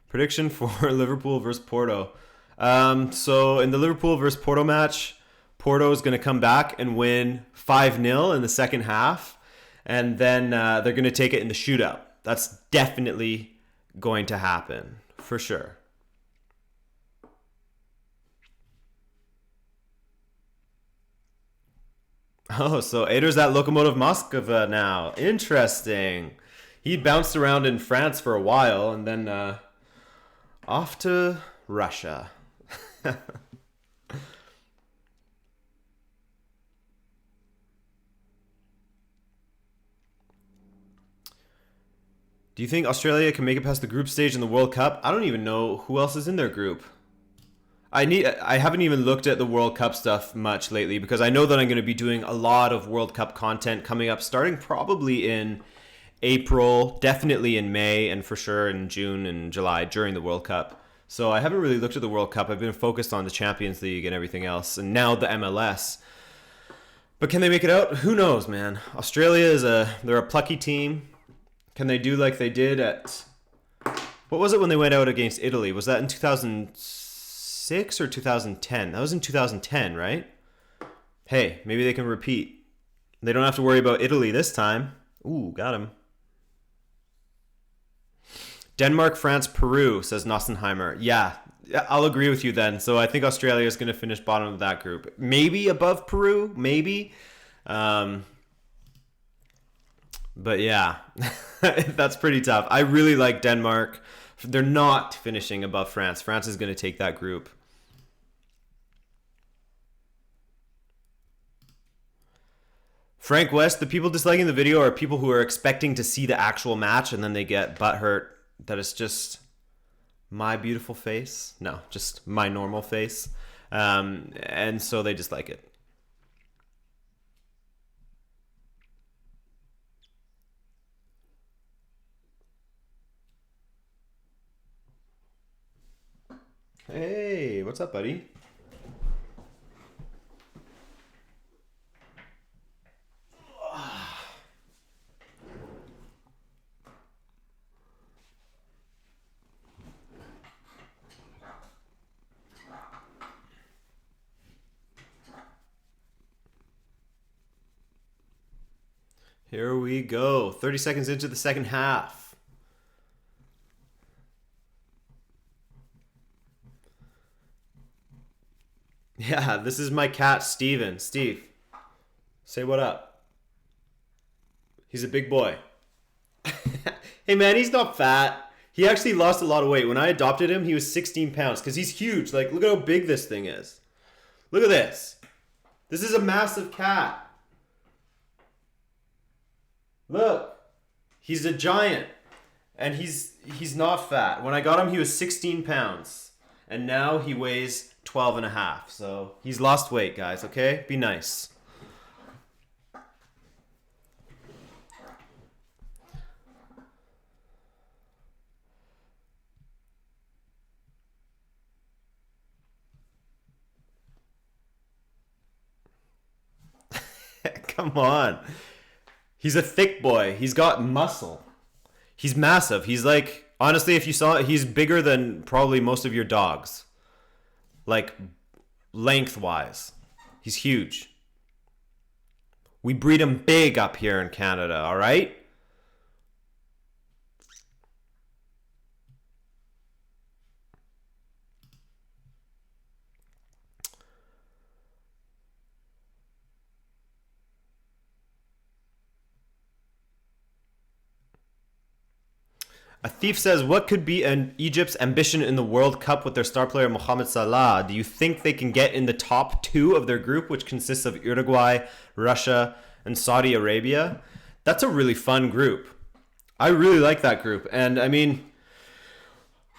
Prediction for Liverpool versus Porto. So in the Liverpool versus Porto match, Porto is going to come back and win 5-0 in the second half. And then they're going to take it in the shootout. That's definitely going to happen, for sure. Oh, so Eder's at Lokomotiv Moskva now. Interesting. He bounced around in France for a while and then off to Russia. Do you think Australia can make it past the group stage in the World Cup? I don't even know who else is in their group. I haven't even looked at the World Cup stuff much lately, because I know that I'm going to be doing a lot of World Cup content coming up, starting probably in April, definitely in May, and for sure in June and July during the World Cup. So I haven't really looked at the World Cup. I've been focused on the Champions League and everything else, and now the MLS. But can they make it out? Who knows, man. Australia they're a plucky team. Can they do like they did at... What was it when they went out against Italy? Was that in 2006 or 2010? That was in 2010, right? Hey, maybe they can repeat. They don't have to worry about Italy this time. Ooh, got him. Denmark, France, Peru, says Nossenheimer. Yeah, I'll agree with you then. So I think Australia is going to finish bottom of that group. Maybe above Peru, maybe. But yeah, that's pretty tough. I really like Denmark. They're not finishing above France. France is going to take that group. Frank West, the people disliking the video are people who are expecting to see the actual match and then they get butthurt that it's just my beautiful face. No, just my normal face. And so they just like it. Hey, what's up, buddy? Here we go. 30 seconds into the second half. Yeah, this is my cat, Steven. Steve, say what up. He's a big boy. Hey, man, he's not fat. He actually lost a lot of weight. When I adopted him, he was 16 pounds because he's huge. Like, look at how big this thing is. Look at this. This is a massive cat. Look, he's a giant, and he's not fat. When I got him, he was 16 pounds, and now he weighs 12 and a half. So he's lost weight, guys, okay? Be nice. Come on. He's a thick boy. He's got muscle. He's massive. He's like, honestly, if you saw it, he's bigger than probably most of your dogs. Like, lengthwise. He's huge. We breed him big up here in Canada, all right? A thief says, what could be Egypt's ambition in the World Cup with their star player Mohamed Salah? Do you think they can get in the top two of their group, which consists of Uruguay, Russia, and Saudi Arabia? That's a really fun group. I really like that group. And I mean,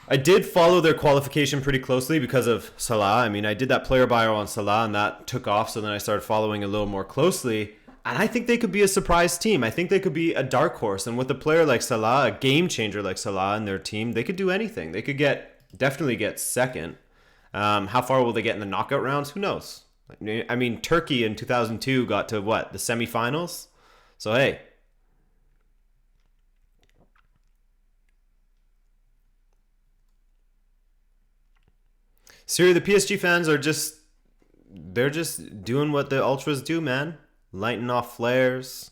I did follow their qualification pretty closely because of Salah. I mean, I did that player bio on Salah and that took off. So then I started following a little more closely. And I think they could be a surprise team. I think they could be a dark horse. And with a player like Salah, a game changer like Salah in their team, they could do anything. They could definitely get second. How far will they get in the knockout rounds? Who knows? I mean, Turkey in 2002 got to what? The semifinals? So, hey. Seriously, the PSG fans are they're just doing what the Ultras do, man. Lighting off flares,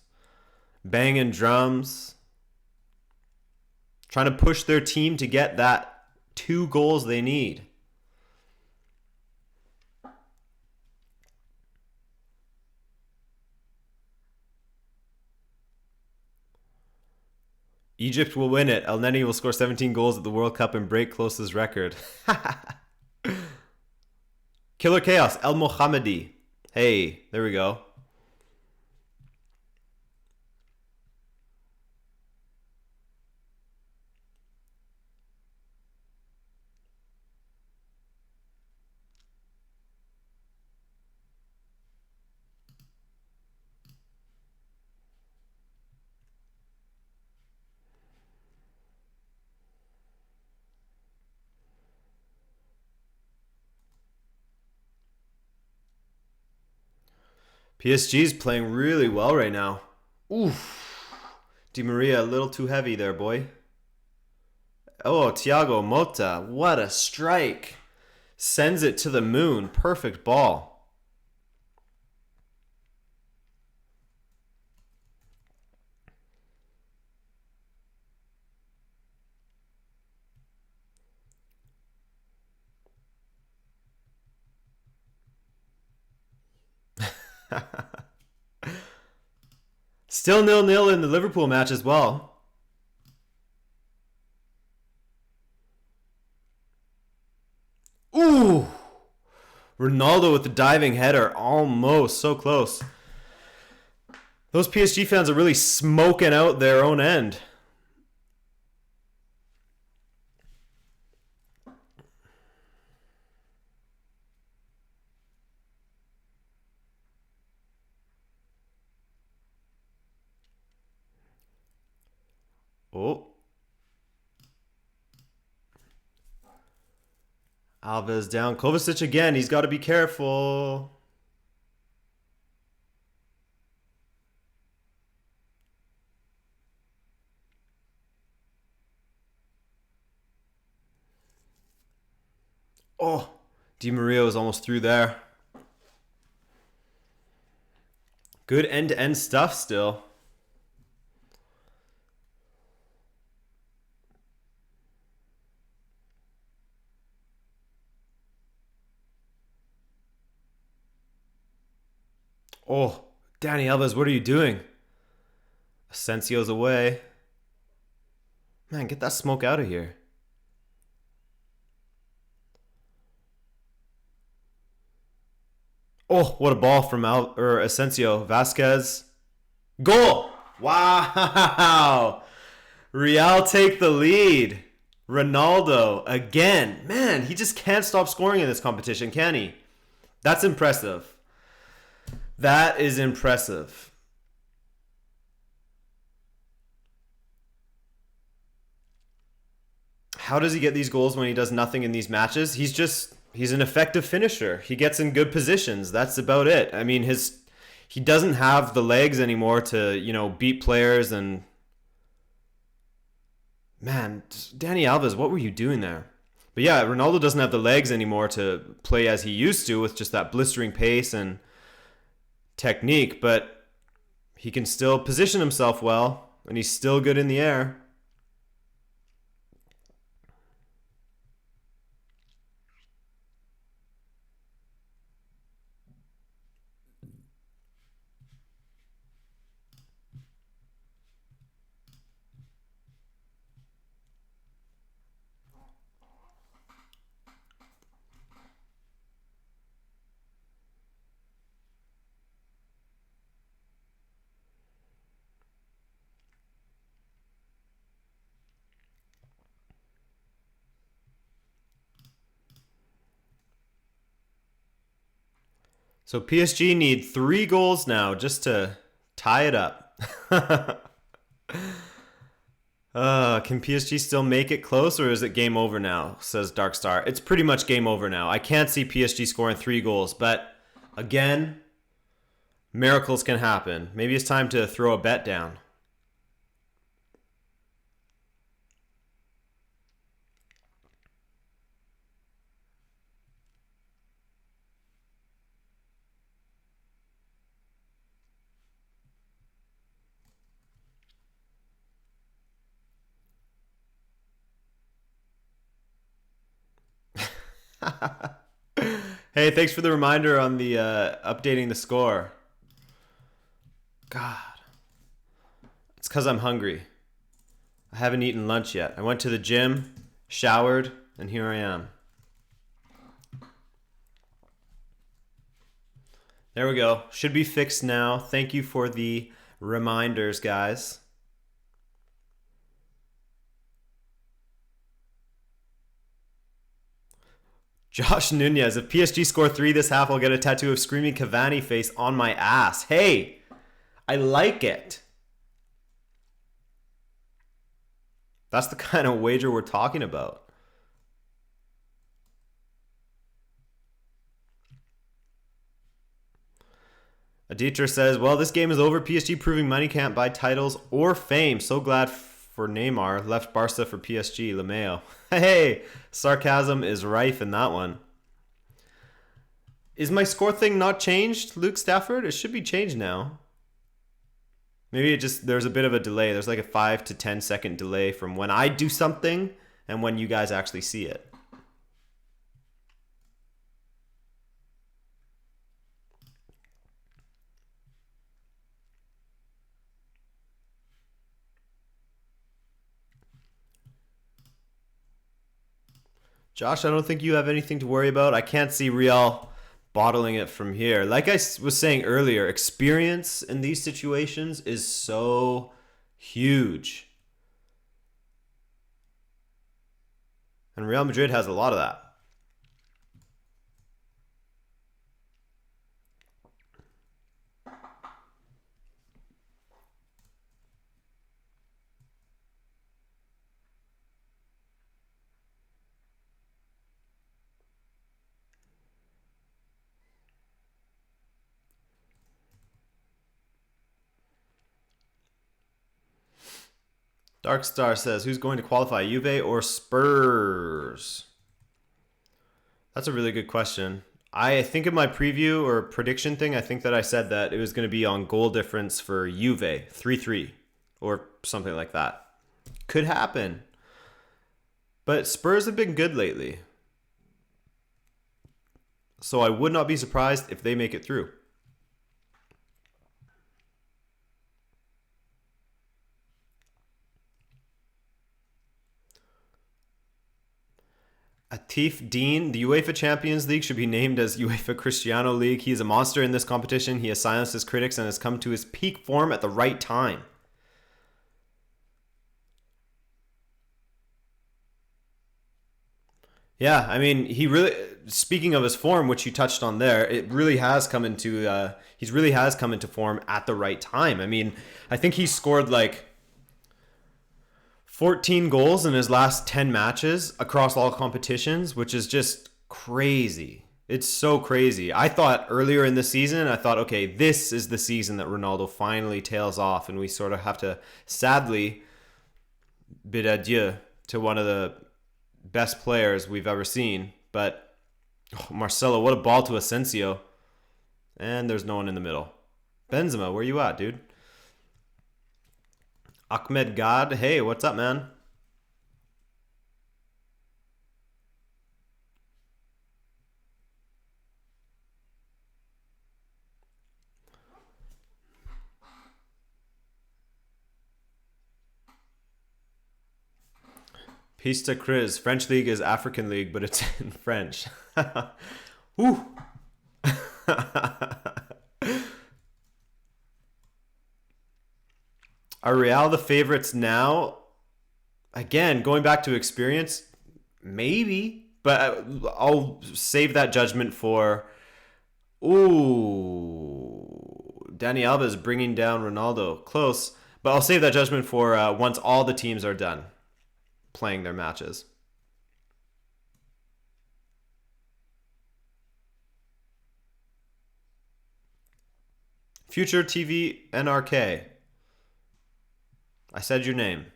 banging drums, trying to push their team to get that 2 goals they need. Egypt will win it. El Neni will score 17 goals at the World Cup and break Klose's record. Killer Chaos, El Mohammedi. Hey, there we go. PSG's playing really well right now. Oof. Di Maria, a little too heavy there, boy. Oh, Thiago Motta. What a strike. Sends it to the moon. Perfect ball. Still 0-0 in the Liverpool match as well. Ooh! Ronaldo with the diving header. Almost. So close. Those PSG fans are really smoking out their own end. Oh. Alves down. Kovacic again. He's got to be careful. Oh, Di Maria was almost through there. Good end-to-end stuff still. Oh, Dani Alves, what are you doing? Asensio's away. Man, get that smoke out of here. Oh, what a ball from Asensio. Vasquez. Goal! Wow! Real take the lead. Ronaldo again. Man, he just can't stop scoring in this competition, can he? That's impressive. That is impressive. How does he get these goals when he does nothing in these matches? He's an effective finisher. He gets in good positions. That's about it. I mean, he doesn't have the legs anymore to, beat players and man, Dani Alves, what were you doing there? But yeah, Ronaldo doesn't have the legs anymore to play as he used to with just that blistering pace and technique, but he can still position himself well and he's still good in the air. So PSG need 3 goals now just to tie it up. Can PSG still make it close or is it game over now, says Darkstar. It's pretty much game over now. I can't see PSG scoring 3 goals, but again, miracles can happen. Maybe it's time to throw a bet down. Hey, thanks for the reminder on the updating the score. God. It's because I'm hungry. I haven't eaten lunch yet. I went to the gym, showered, and here I am. There we go. Should be fixed now. Thank you for the reminders, guys. Josh Nunez, if PSG score 3 this half, I'll get a tattoo of screaming Cavani face on my ass. Hey, I like it. That's the kind of wager we're talking about. Aditra says, well, this game is over. PSG proving money can't buy titles or fame. So glad for Neymar. Left Barca for PSG. LeMayo. Hey, sarcasm is rife in that one. Is my score thing not changed, Luke Stafford? It should be changed now. Maybe there's a bit of a delay. There's like a 5 to 10 second delay from when I do something and when you guys actually see it. Josh, I don't think you have anything to worry about. I can't see Real bottling it from here. Like I was saying earlier, experience in these situations is so huge. And Real Madrid has a lot of that. Dark Star says, who's going to qualify, Juve or Spurs? That's a really good question. I think in my preview or prediction thing, I think that I said that it was going to be on goal difference for Juve, 3-3 or something like that. Could happen. But Spurs have been good lately. So I would not be surprised if they make it through. Atif Dean, the UEFA Champions League should be named as UEFA Cristiano League. He is a monster in this competition. He has silenced his critics and has come to his peak form at the right time. Yeah, I mean, he really. Speaking of his form, which you touched on there, it really has come into. He's really has come into form at the right time. I mean, I think he scored like 14 goals in his last 10 matches across all competitions, which is just crazy. It's so crazy. I thought earlier in the season, okay, this is the season that Ronaldo finally tails off, and we sort of have to sadly bid adieu to one of the best players we've ever seen. But Marcelo, what a ball to Asensio. And there's no one in the middle. Benzema, where you at, dude? Ahmed God, hey, what's up, man? Peace to Chris. French League is African League, but it's in French. Ooh. Are Real the favorites now? Again, going back to experience, maybe. But I'll save that judgment for... Ooh. Dani Alba is bringing down Ronaldo. Close. But I'll save that judgment for once all the teams are done playing their matches. Future TV NRK. I said your name.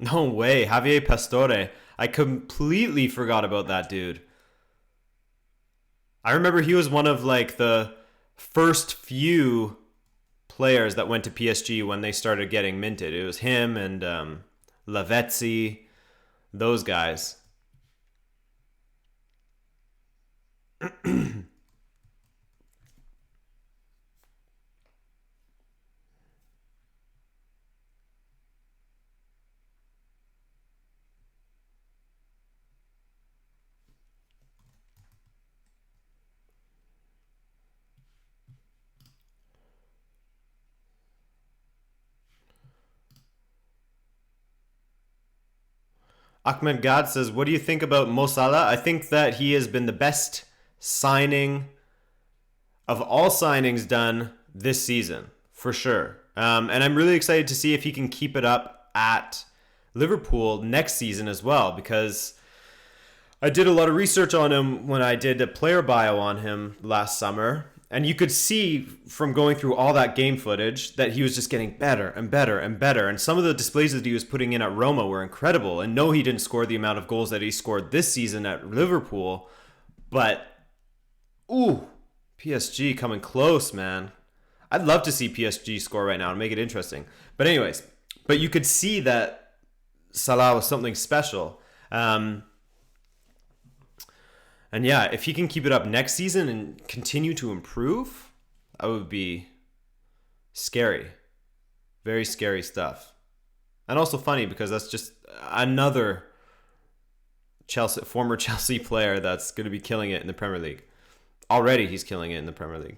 No way, Javier Pastore. I completely forgot about that dude. I remember he was one of like the first few players that went to PSG when they started getting minted. It was him and Lavezzi, those guys. Ahmed Gad says, what do you think about Mo Salah? I think that he has been the best signing of all signings done this season, for sure. And I'm really excited to see if he can keep it up at Liverpool next season as well, because I did a lot of research on him when I did a player bio on him last summer. And you could see from going through all that game footage that he was just getting better and better and better. And some of the displays that he was putting in at Roma were incredible. And no, he didn't score the amount of goals that he scored this season at Liverpool. But, ooh, PSG coming close, man. I'd love to see PSG score right now and make it interesting. But anyways, but you could see that Salah was something special. And yeah, if he can keep it up next season and continue to improve, that would be scary. Very scary stuff. And also funny because that's just another former Chelsea player that's going to be killing it in the Premier League. Already he's killing it in the Premier League.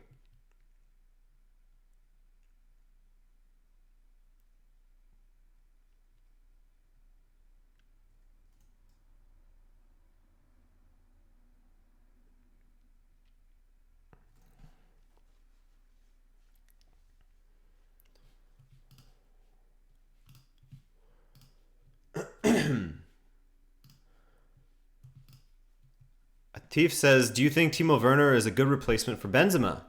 Tief says, do you think Timo Werner is a good replacement for Benzema?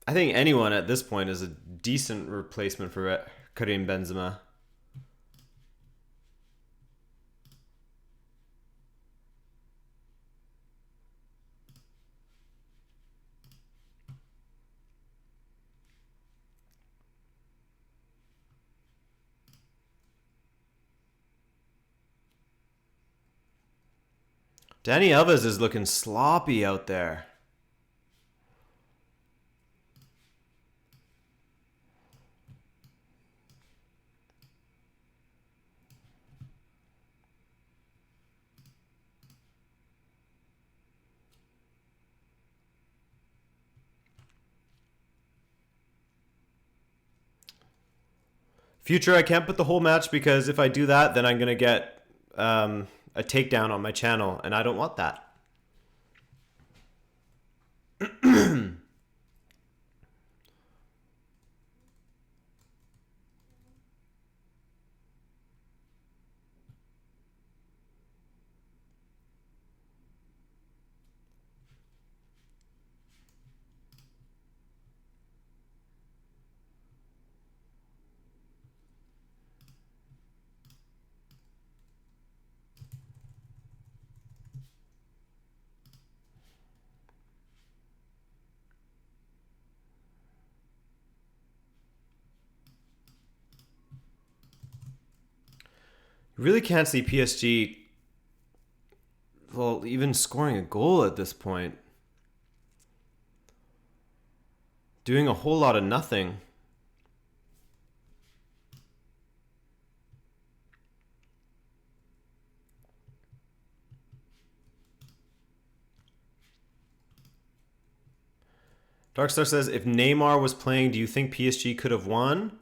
I think anyone at this point is a decent replacement for Karim Benzema. Dani Alves is looking sloppy out there. Future, I can't put the whole match because if I do that, then I'm going to get a takedown on my channel, and I don't want that. You really can't see PSG, well, even scoring a goal at this point. Doing a whole lot of nothing. Darkstar says, if Neymar was playing, do you think PSG could have won?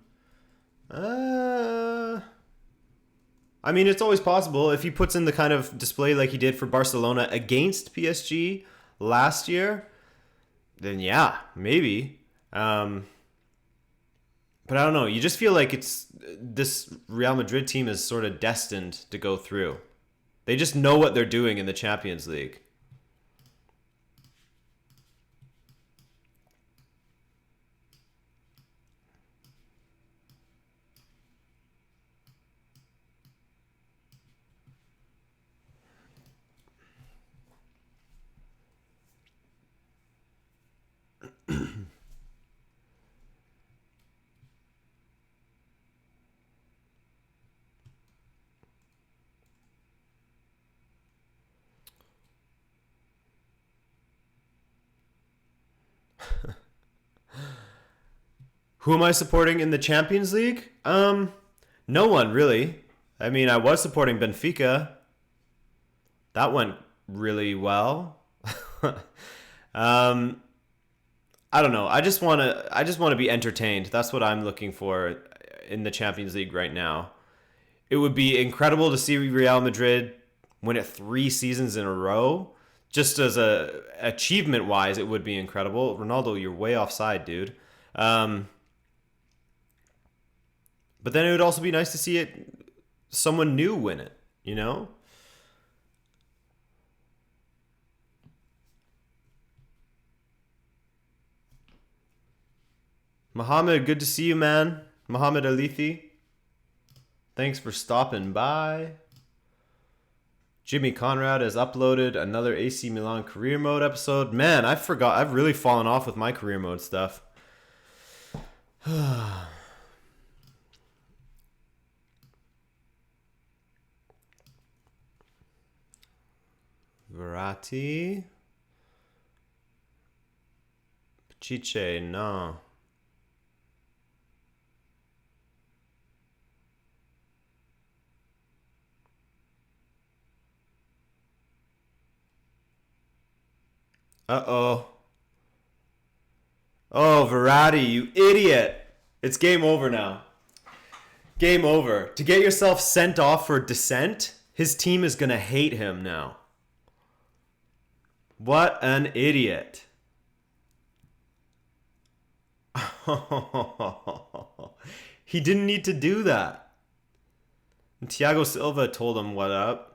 I mean, it's always possible. If he puts in the kind of display like he did for Barcelona against PSG last year, then yeah, maybe. But I don't know. You just feel like this Real Madrid team is sort of destined to go through. They just know what they're doing in the Champions League. Who am I supporting in the Champions League? No one really. I mean, I was supporting Benfica. That went really well. I don't know. I just want to be entertained. That's what I'm looking for in the Champions League right now. It would be incredible to see Real Madrid win it 3 seasons in a row. Just as a achievement wise, it would be incredible. Ronaldo, you're way offside, dude. But then it would also be nice to see someone new win it, you know? Mohammed, good to see you, man. Mohammed Alithi. Thanks for stopping by. Jimmy Conrad has uploaded another AC Milan career mode episode. Man, I forgot. I've really fallen off with my career mode stuff. Verratti. Chiche, no. Uh-oh. Oh, Verratti, you idiot. It's game over now. Game over. To get yourself sent off for dissent, his team is going to hate him now. What an idiot. He didn't need to do that. And Thiago Silva told him what up.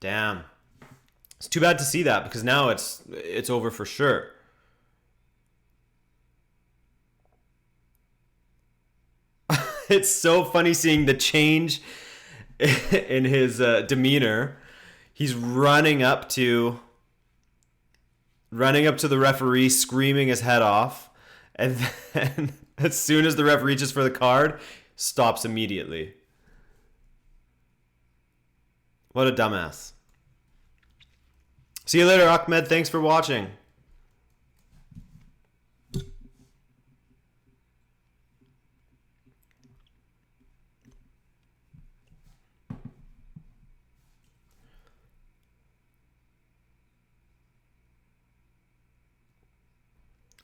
Damn. It's too bad to see that because now it's over for sure. It's so funny seeing the change in his demeanor. He's running up to the referee, screaming his head off, and then as soon as the ref reaches for the card, stops immediately. What a dumbass. See you later, Ahmed. Thanks for watching.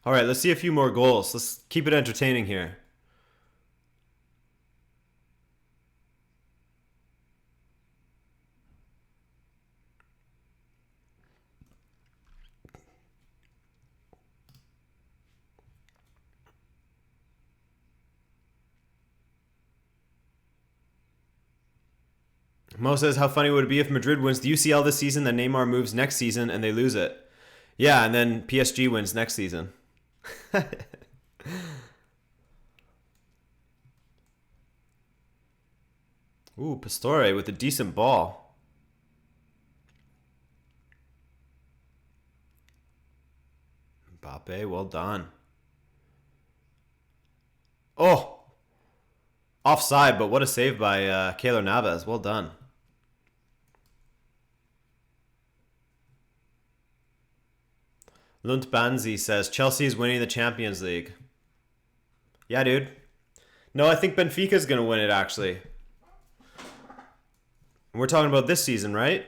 All right, let's see a few more goals. Let's keep it entertaining here. Mo says, how funny would it be if Madrid wins the UCL this season, then Neymar moves next season and they lose it? Yeah, and then PSG wins next season. Ooh, Pastore with a decent ball. Mbappe, well done. Oh! Offside, but what a save by Keylor Navas. Well done. Lunt Banzi says, Chelsea is winning the Champions League. Yeah, dude. No, I think Benfica's going to win it, actually. We're talking about this season, right?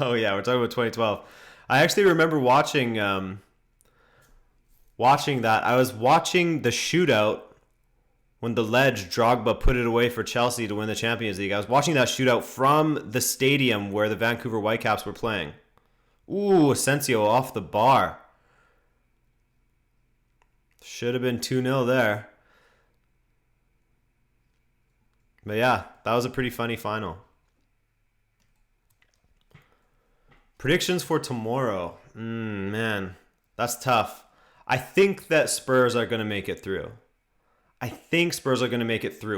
Oh yeah, we're talking about 2012. I actually remember watching that. I was watching the shootout when the ledge Drogba put it away for Chelsea to win the Champions League. I was watching that shootout from the stadium where the Vancouver Whitecaps were playing. Ooh, Asensio off the bar. Should have been 2-0 there. But yeah, that was a pretty funny final. Predictions for tomorrow. Man, that's tough. I think that Spurs are going to make it through.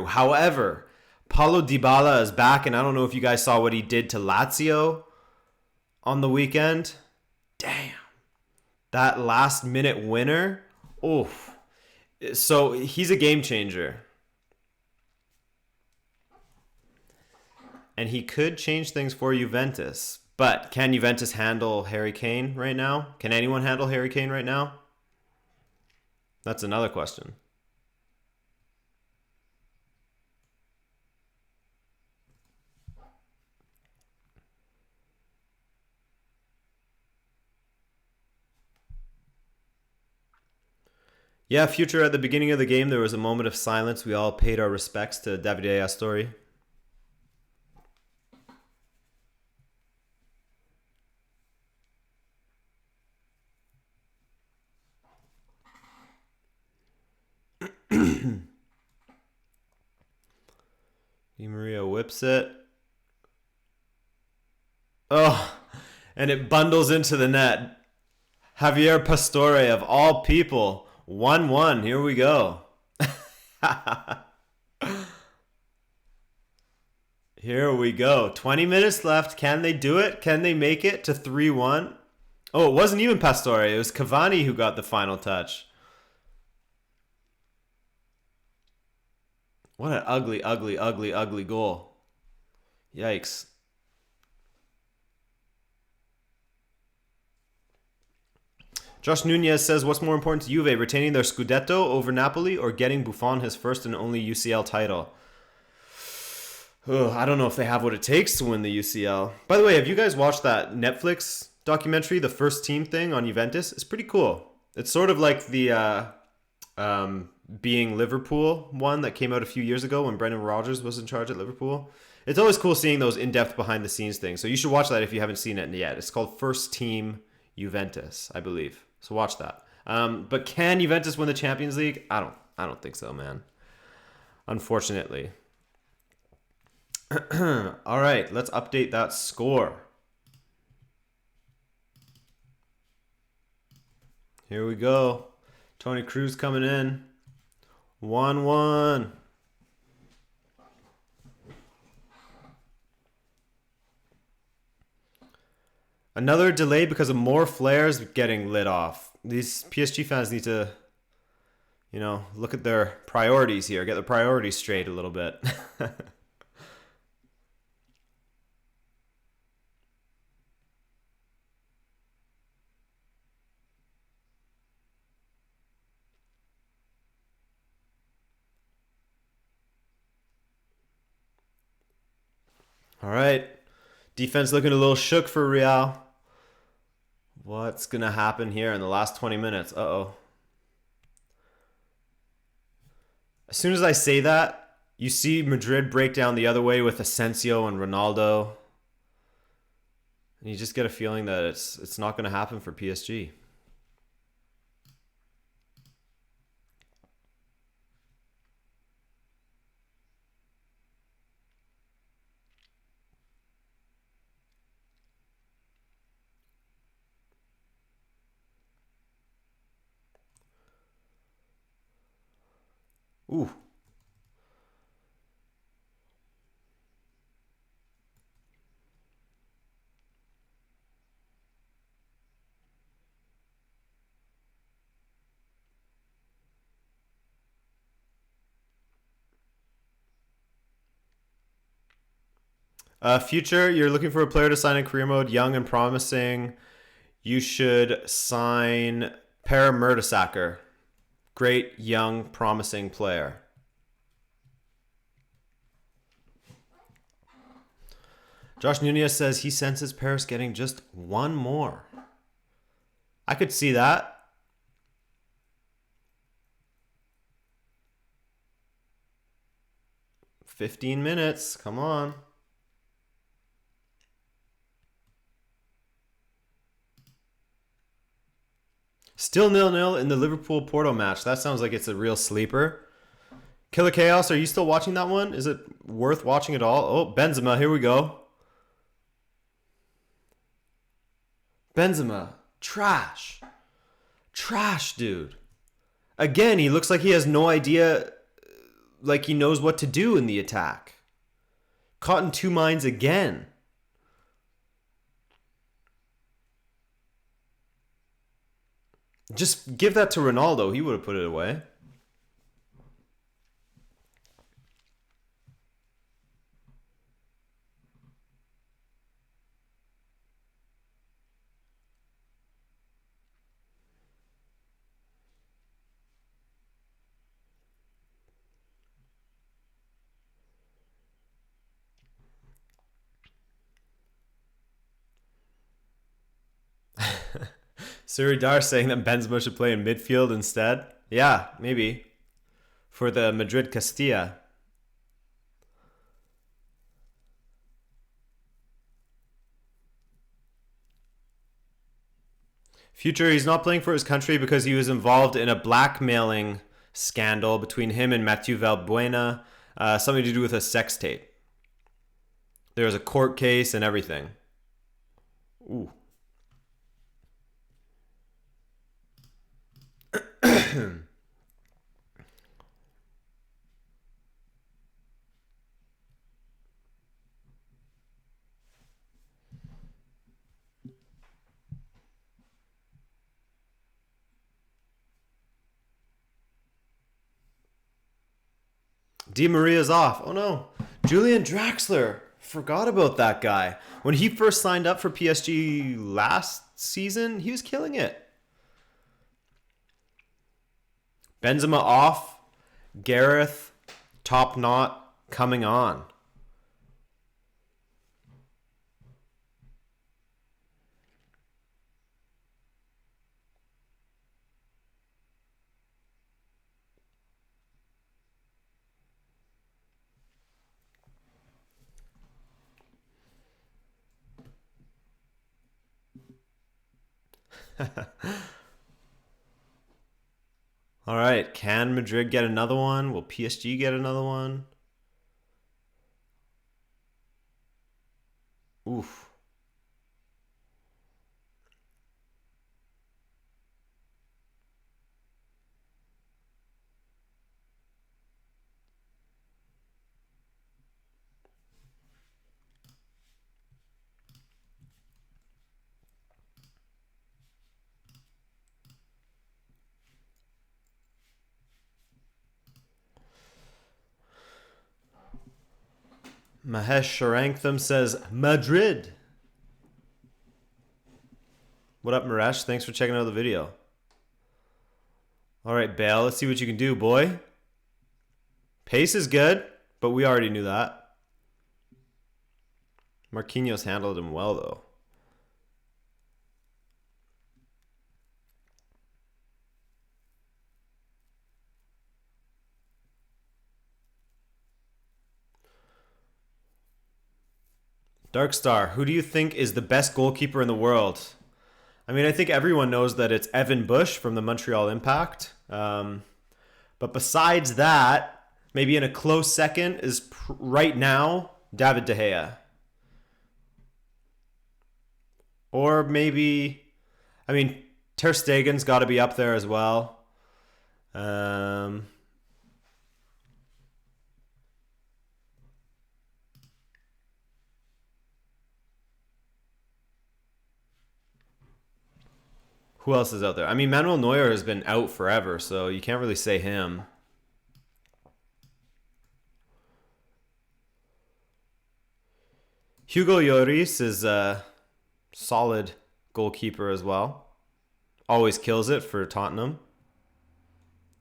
However, Paulo Dybala is back, and I don't know if you guys saw what he did to Lazio on the weekend. Damn. That last minute winner. Oof. So he's a game changer. And he could change things for Juventus. But can Juventus handle Harry Kane right now? Can anyone handle Harry Kane right now? That's another question. Yeah, Future, at the beginning of the game, there was a moment of silence. We all paid our respects to Davide Astori. Di Maria whips it. Oh, and it bundles into the net. Javier Pastore, of all people. 1-1. Here we go. Here we go. 20 minutes left. Can they do it? Can they make it to 3-1? Oh, it wasn't even Pastore. It was Cavani who got the final touch. What an ugly, ugly, ugly, ugly goal. Yikes. Josh Nunez says, what's more important to Juve, retaining their Scudetto over Napoli or getting Buffon his first and only UCL title? Ugh, I don't know if they have what it takes to win the UCL. By the way, have you guys watched that Netflix documentary, the first team thing on Juventus? It's pretty cool. It's sort of like the being Liverpool one that came out a few years ago when Brendan Rodgers was in charge at Liverpool. It's always cool seeing those in-depth behind-the-scenes things. So you should watch that if you haven't seen it yet. It's called First Team Juventus, I believe. So watch that. But can Juventus win the Champions League? I don't think so, man. Unfortunately. All right, let's update that score. Here we go. Tony Cruz coming in. 1-1. Another delay because of more flares getting lit off. These PSG fans need to, look at their priorities here. Get their priorities straight a little bit. All right. Defense looking a little shook for Real. What's going to happen here in the last 20 minutes? Uh-oh. As soon as I say that, you see Madrid break down the other way with Asensio and Ronaldo. And you just get a feeling that it's not going to happen for PSG. Ooh. Future, you're looking for a player to sign in career mode, young and promising. You should sign Per Mertesacker. Great, young, promising player. Josh Nunez says he senses Paris getting just one more. I could see that. "15 minutes. Come on." Still 0-0 in the Liverpool-Porto match. That sounds like it's a real sleeper. Killer Chaos, are you still watching that one? Is it worth watching at all? Oh, Benzema, here we go. Benzema, trash. Trash, dude. Again, he looks like he has no idea, like he knows what to do in the attack. Caught in two minds again. Just give that to Ronaldo. He would have put it away. Suridar saying that Benzema should play in midfield instead. Yeah, maybe. For the Madrid Castilla. Future, he's not playing for his country because he was involved in a blackmailing scandal between him and Mathieu Valbuena. Something to do with a sex tape. There was a court case and everything. Ooh. Di Maria's off. Oh no. Julian Draxler. Forgot about that guy. When he first signed up for PSG last season, he was killing it. Benzema off. Gareth, top knot, coming on. All right, can Madrid get another one? Will PSG get another one? Oof. Mahesh Sharantham says Madrid. What up, Maresh? Thanks for checking out the video. All right, Bale, let's see what you can do, boy. Pace is good, but we already knew that. Marquinhos handled him well, though. Darkstar, who do you think is the best goalkeeper in the world? I mean, I think everyone knows that it's Evan Bush from the Montreal Impact. But besides that, maybe in a close second is right now David De Gea. Or maybe, I mean, Ter Stegen's got to be up there as well. Who else is out there? I mean, Manuel Neuer has been out forever, so you can't really say him. Hugo Lloris is a solid goalkeeper as well. Always kills it for Tottenham.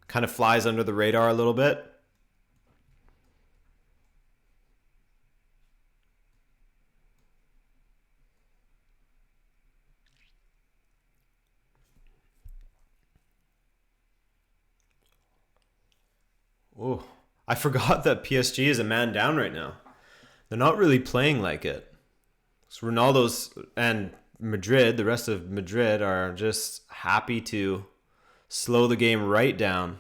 Kind of flies under the radar a little bit. Oh, I forgot that PSG is a man down right now. They're not really playing like it. So Ronaldo's and Madrid, the rest of Madrid, are just happy to slow the game right down.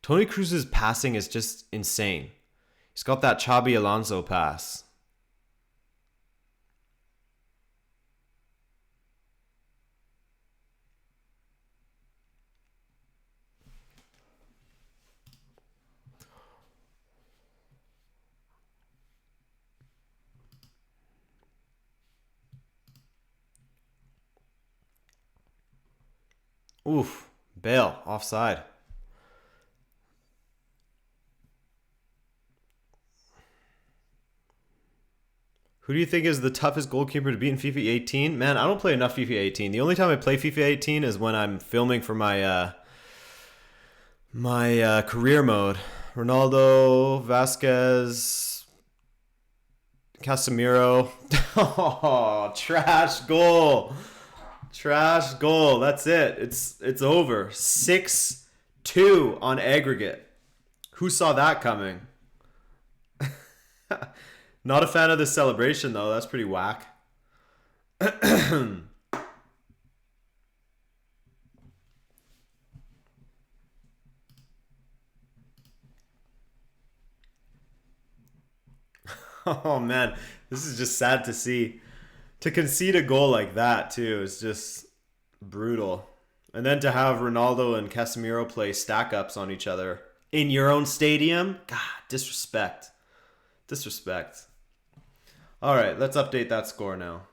Toni Kroos's passing is just insane. He's got that Xabi Alonso pass. Oof, Bale, offside. Who do you think is the toughest goalkeeper to beat in FIFA 18? Man, I don't play enough FIFA 18. The only time I play FIFA 18 is when I'm filming for my career mode. Ronaldo, Vasquez, Casemiro. Oh, trash goal. Trash goal. That's it. It's over. 6-2 on aggregate. Who saw that coming? Not a fan of this celebration, though. That's pretty whack. Oh, man. This is just sad to see. To concede a goal like that, too, is just brutal. And then to have Ronaldo and Casemiro play stack-ups on each other in your own stadium? God, disrespect. Disrespect. All right, let's update that score now.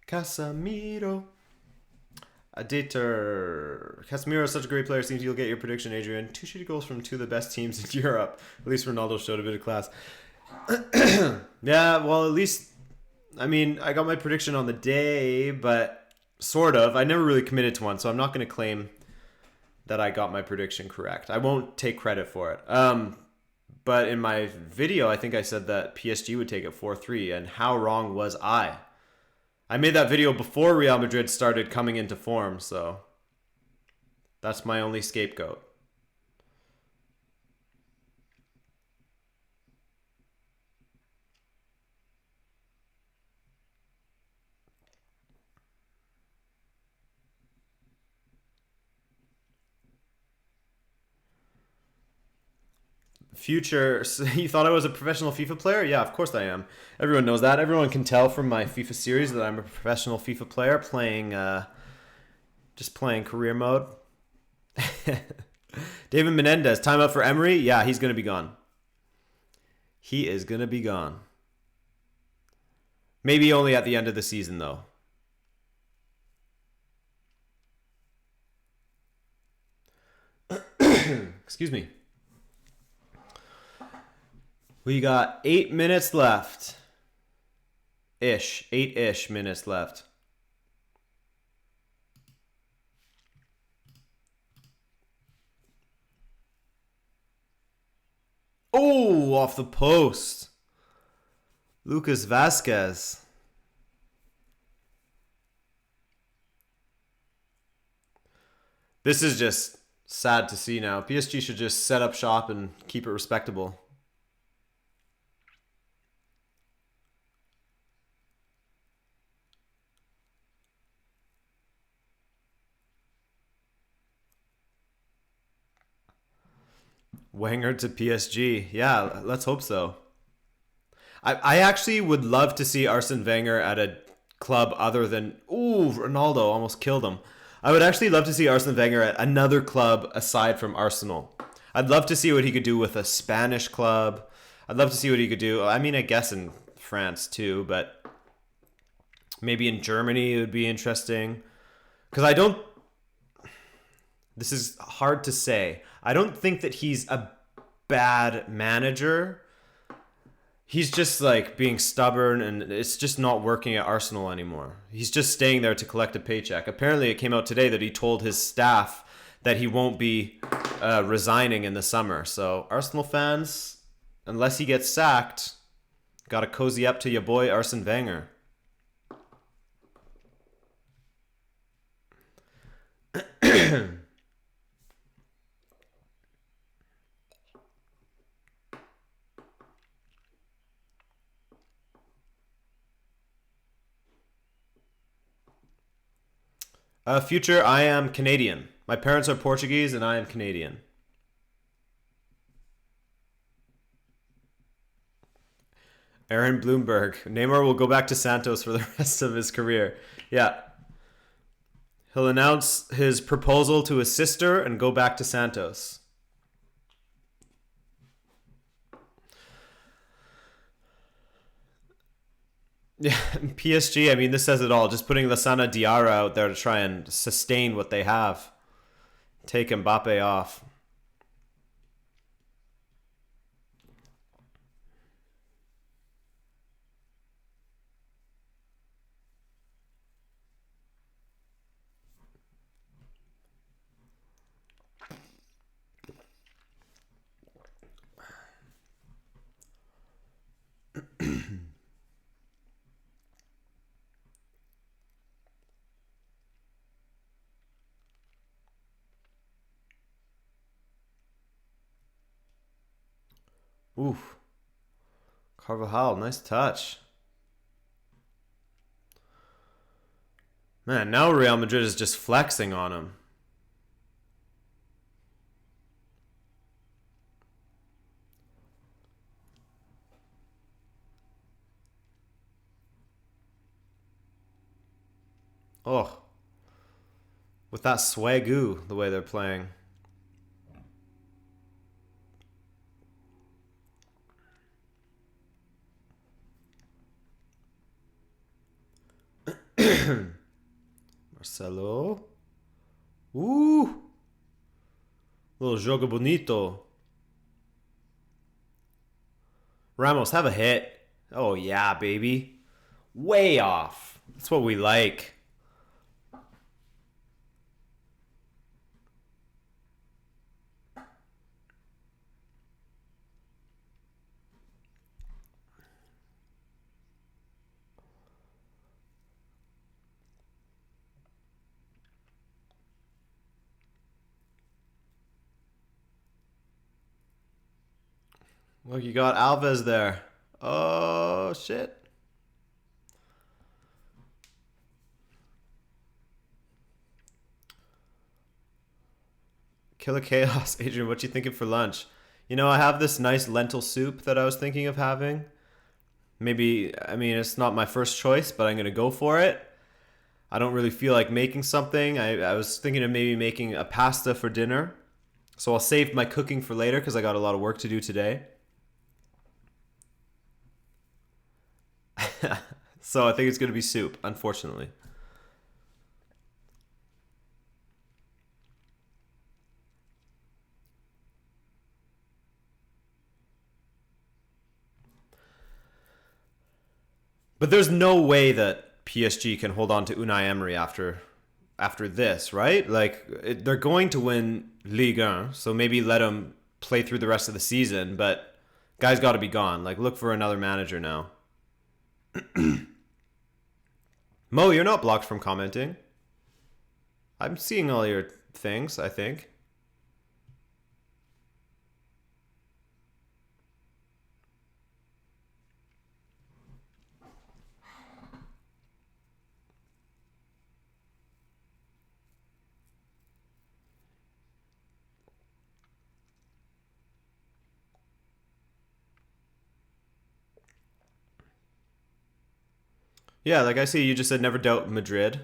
Casemiro. Casemiro is such a great player. Seems you'll get your prediction, Adrian. 2 shitty goals from 2 of the best teams in Europe. At least Ronaldo showed a bit of class. Yeah, well, at least, I mean, I got my prediction on the day, but sort of. I never really committed to one, so I'm not going to claim that I got my prediction correct. I won't take credit for it. But in my video, I think I said that PSG would take it 4-3, and how wrong was I? I made that video before Real Madrid started coming into form, so that's my only scapegoat. Future, so you thought I was a professional FIFA player? Yeah, of course I am. Everyone knows that. Everyone can tell from my FIFA series that I'm a professional FIFA player playing, just playing career mode. David Menendez, timeout for Emery? Yeah, he's going to be gone. He is going to be gone. Maybe only at the end of the season, though. Excuse me. We got 8 minutes left. 8-ish minutes left. Oh, off the post. Lucas Vasquez. This is just sad to see now. PSG should just set up shop and keep it respectable. Wenger to PSG. Yeah, let's hope so. I actually would love to see Arsene Wenger at a club other than... Ooh, Ronaldo almost killed him. I would actually love to see Arsene Wenger at another club aside from Arsenal. I'd love to see what he could do with a Spanish club. I'd love to see what he could do. I mean, I guess in France too, but maybe in Germany it would be interesting. Because I don't... This is hard to say. I don't think that he's a bad manager. He's just like being stubborn, and it's just not working at Arsenal anymore. He's just staying there to collect a paycheck. Apparently, it came out today that he told his staff that he won't be resigning in the summer. So, Arsenal fans, unless he gets sacked, gotta cozy up to your boy Arsene Wenger. Future, I am Canadian. My parents are Portuguese and I am Canadian. Aaron Bloomberg. Neymar will go back to Santos for the rest of his career. Yeah. He'll announce his proposal to his sister and go back to Santos. Yeah, PSG, I mean, this says it all. Just putting Lassana Diarra out there to try and sustain what they have. Take Mbappe off. Oof. Carvajal, nice touch. Man, now Real Madrid is just flexing on him. Oh. With that swagoo, the way they're playing. Marcelo. Little jogo bonito. Ramos, have a hit. Oh, yeah, baby. Way off. That's what we like. Look, you got Alves there. Oh, shit. Killer Chaos. Adrian, what you thinking for lunch? You know, I have this nice lentil soup that I was thinking of having. Maybe, I mean, it's not my first choice, but I'm going to go for it. I don't really feel like making something. I was thinking of maybe making a pasta for dinner. So I'll save my cooking for later because I got a lot of work to do today. So I think it's going to be soup, unfortunately. But there's no way that PSG can hold on to Unai Emery after this, right? Like they're going to win Ligue 1, so maybe let him play through the rest of the season, but guy's got to be gone. Like look for another manager now. Mo, you're not blocked from commenting. I'm seeing all your things, I think. Yeah, like I see you just said never doubt Madrid.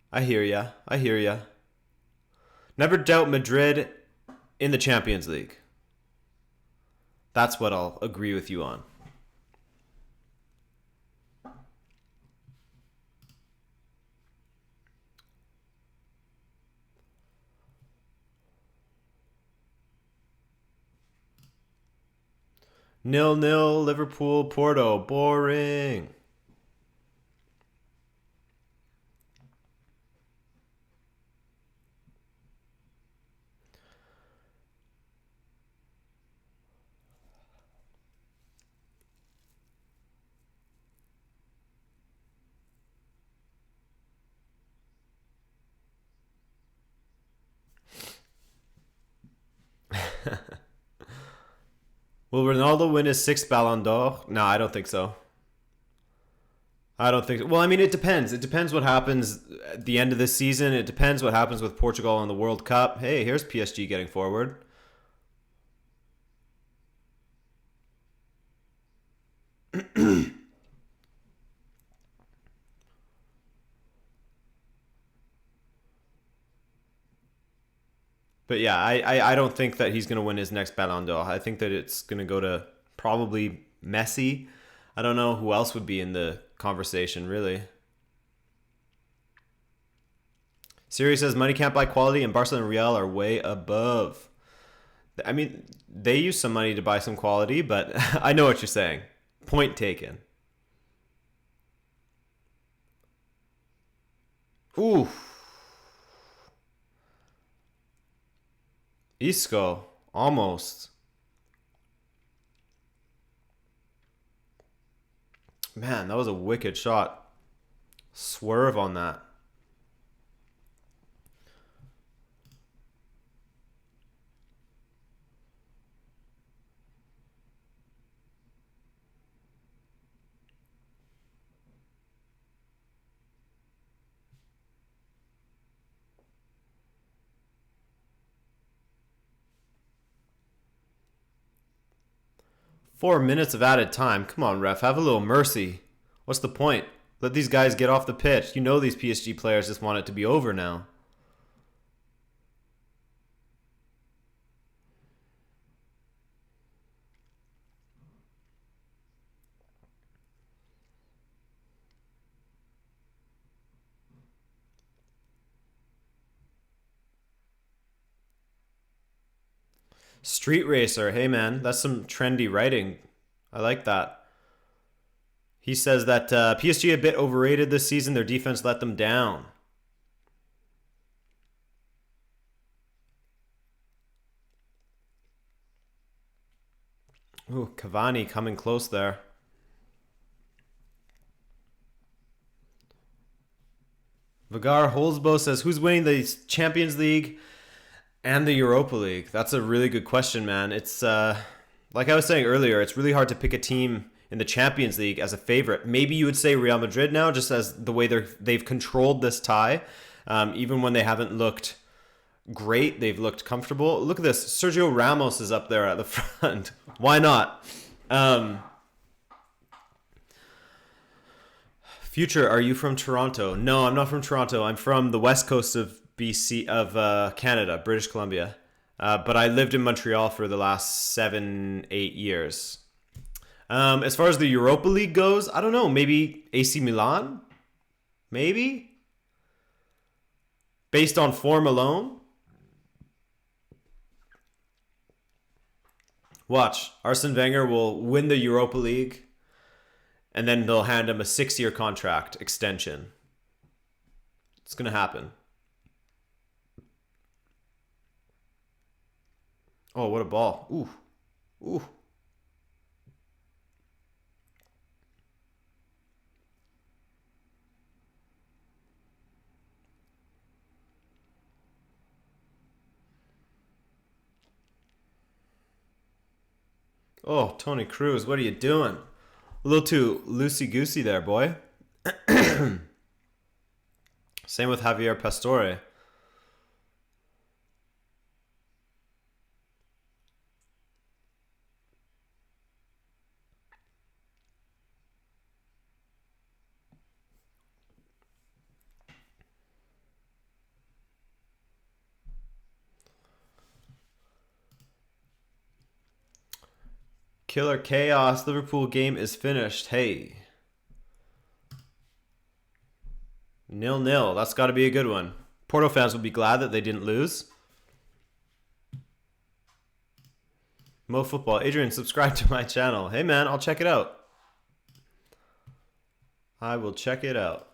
I hear ya. I hear ya. Never doubt Madrid in the Champions League. That's what I'll agree with you on. Nil nil Liverpool Porto. Boring. Will Ronaldo win his sixth Ballon d'Or? No, I don't think so. I don't think so. Well, I mean, it depends. It depends what happens at the end of this season. It depends what happens with Portugal in the World Cup. Hey, here's PSG getting forward. But yeah, I don't think that he's going to win his next Ballon d'Or. I think that it's going to go to probably Messi. I don't know who else would be in the conversation, really. Siri says money can't buy quality, and Barcelona and Real are way above. I mean, they use some money to buy some quality, but I know what you're saying. Point taken. Ooh. Isco. Almost. Man, that was a wicked shot. Swerve on that. "4 minutes of added time. Come on, ref. Have a little mercy. What's the point? Let these guys get off the pitch. You know these PSG players just want it to be over now." Street Racer. Hey, man. That's some trendy writing. I like that. He says that PSG a bit overrated this season. Their defense let them down. Ooh, Cavani coming close there. Vagar Holzbo says, who's winning the Champions League and the Europa League? That's a really good question, man. It's like I was saying earlier, it's really hard to pick a team in the Champions League as a favorite. Maybe you would say Real Madrid now, just as the way they've controlled this tie, even when they haven't looked great. They've looked comfortable. Look at this. Sergio Ramos is up there at the front. Why not? Future, are you from Toronto? No, I'm not from Toronto. I'm from the west coast of Canada, British Columbia. But I lived in Montreal for the last 7-8 years. As far as the Europa League goes, I don't know. Maybe AC Milan? Maybe? Based on form alone? Watch. Arsene Wenger will win the Europa League, and then they'll hand him a 6-year contract extension. It's going to happen. Oh, what a ball. Ooh. Ooh. Oh, Tony Cruz, what are you doing? A little too loosey-goosey there, boy. Same with Javier Pastore. Killer Chaos. Liverpool game is finished. Hey. 0-0. That's got to be a good one. Porto fans will be glad that they didn't lose. Mo Football. Adrian, subscribe to my channel. Hey, man, I'll check it out. I will check it out.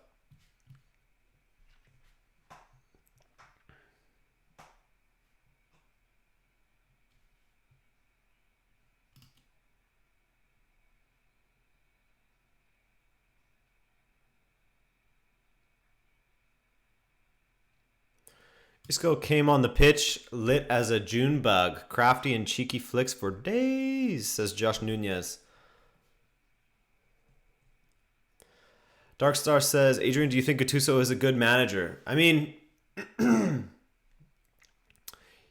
Isco came on the pitch lit as a June bug. Crafty and cheeky flicks for days, says Josh Nunez. Darkstar says, Adrian, do you think Gattuso is a good manager? I mean,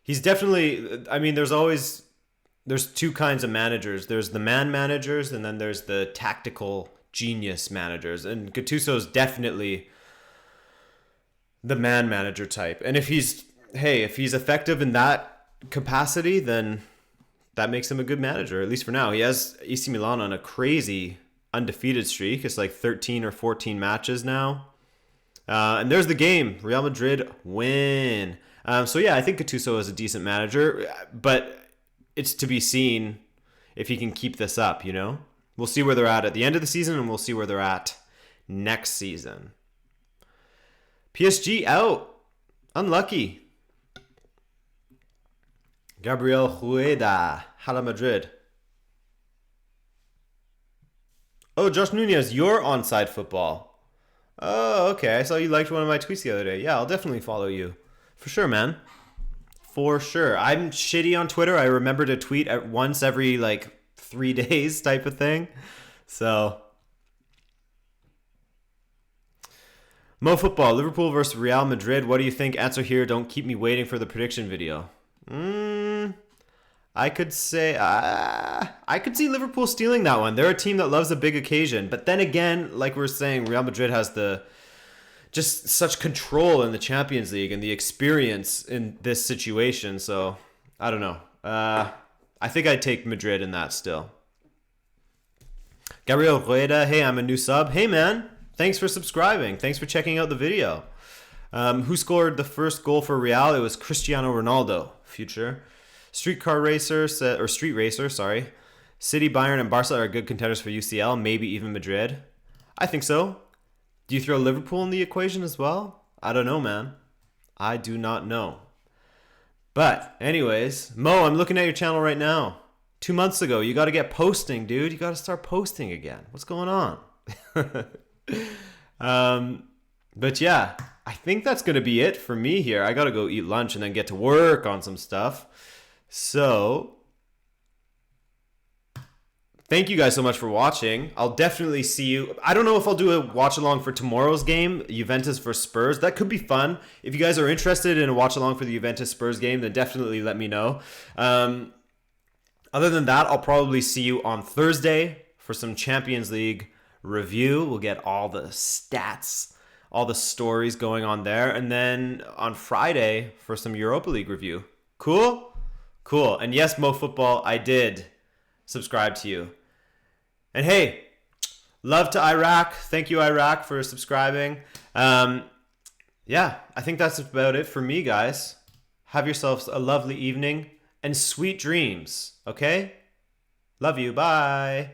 he's definitely, I mean, there's two kinds of managers. There's the man managers, and then there's the tactical genius managers. And Gattuso's definitely the man manager type. And if he's effective in that capacity, then that makes him a good manager, at least for now. He has AC Milan on a crazy undefeated streak. It's like 13 or 14 matches now. And there's the game. Real Madrid win. So yeah, I think Gattuso is a decent manager, but it's to be seen if he can keep this up, you know? We'll see where they're at the end of the season, and we'll see where they're at next season. PSG out. Unlucky. Gabriel Rueda. Hala Madrid. Oh, Josh Nunez, you're onside football. Oh, okay. I saw you liked one of my tweets the other day. Yeah, I'll definitely follow you. For sure, man. For sure. I'm shitty on Twitter. I remember to tweet at once every, 3 days type of thing. So... Mo Football, Liverpool versus Real Madrid. What do you think? Answer here. Don't keep me waiting for the prediction video. I could say I could see Liverpool stealing that one. They're a team that loves a big occasion. But then again, like we're saying, Real Madrid has just such control in the Champions League and the experience in this situation. So I don't know. I think I'd take Madrid in that still. Gabriel Rueda, hey, I'm a new sub. Hey, man. Thanks for subscribing. Thanks for checking out the video. Who scored the first goal for Real? It was Cristiano Ronaldo. Future. Street Racer, sorry. City, Bayern, and Barca are good contenders for UCL, maybe even Madrid. I think so. Do you throw Liverpool in the equation as well? I don't know, man. I do not know. But anyways, Mo, I'm looking at your channel right now. 2 months ago, you got to get posting, dude. You got to start posting again. What's going on? But yeah, I think that's going to be it for me here. I got to go eat lunch and then get to work on some stuff. So Thank you guys so much for watching. I'll definitely see you. I don't know if I'll do a watch along for tomorrow's game, Juventus versus Spurs. That could be fun. If you guys are interested in a watch along for the Juventus Spurs game, then definitely let me know. Other than that, I'll probably see you on Thursday for some Champions League review. We'll get all the stats, all the stories going on there. And then on Friday for some Europa League review. Cool? Cool. And yes, MoFootball, I did subscribe to you. And hey, love to Iraq. Thank you, Iraq, for subscribing. Yeah, I think that's about it for me, guys. Have yourselves a lovely evening and sweet dreams, okay? Love you. Bye.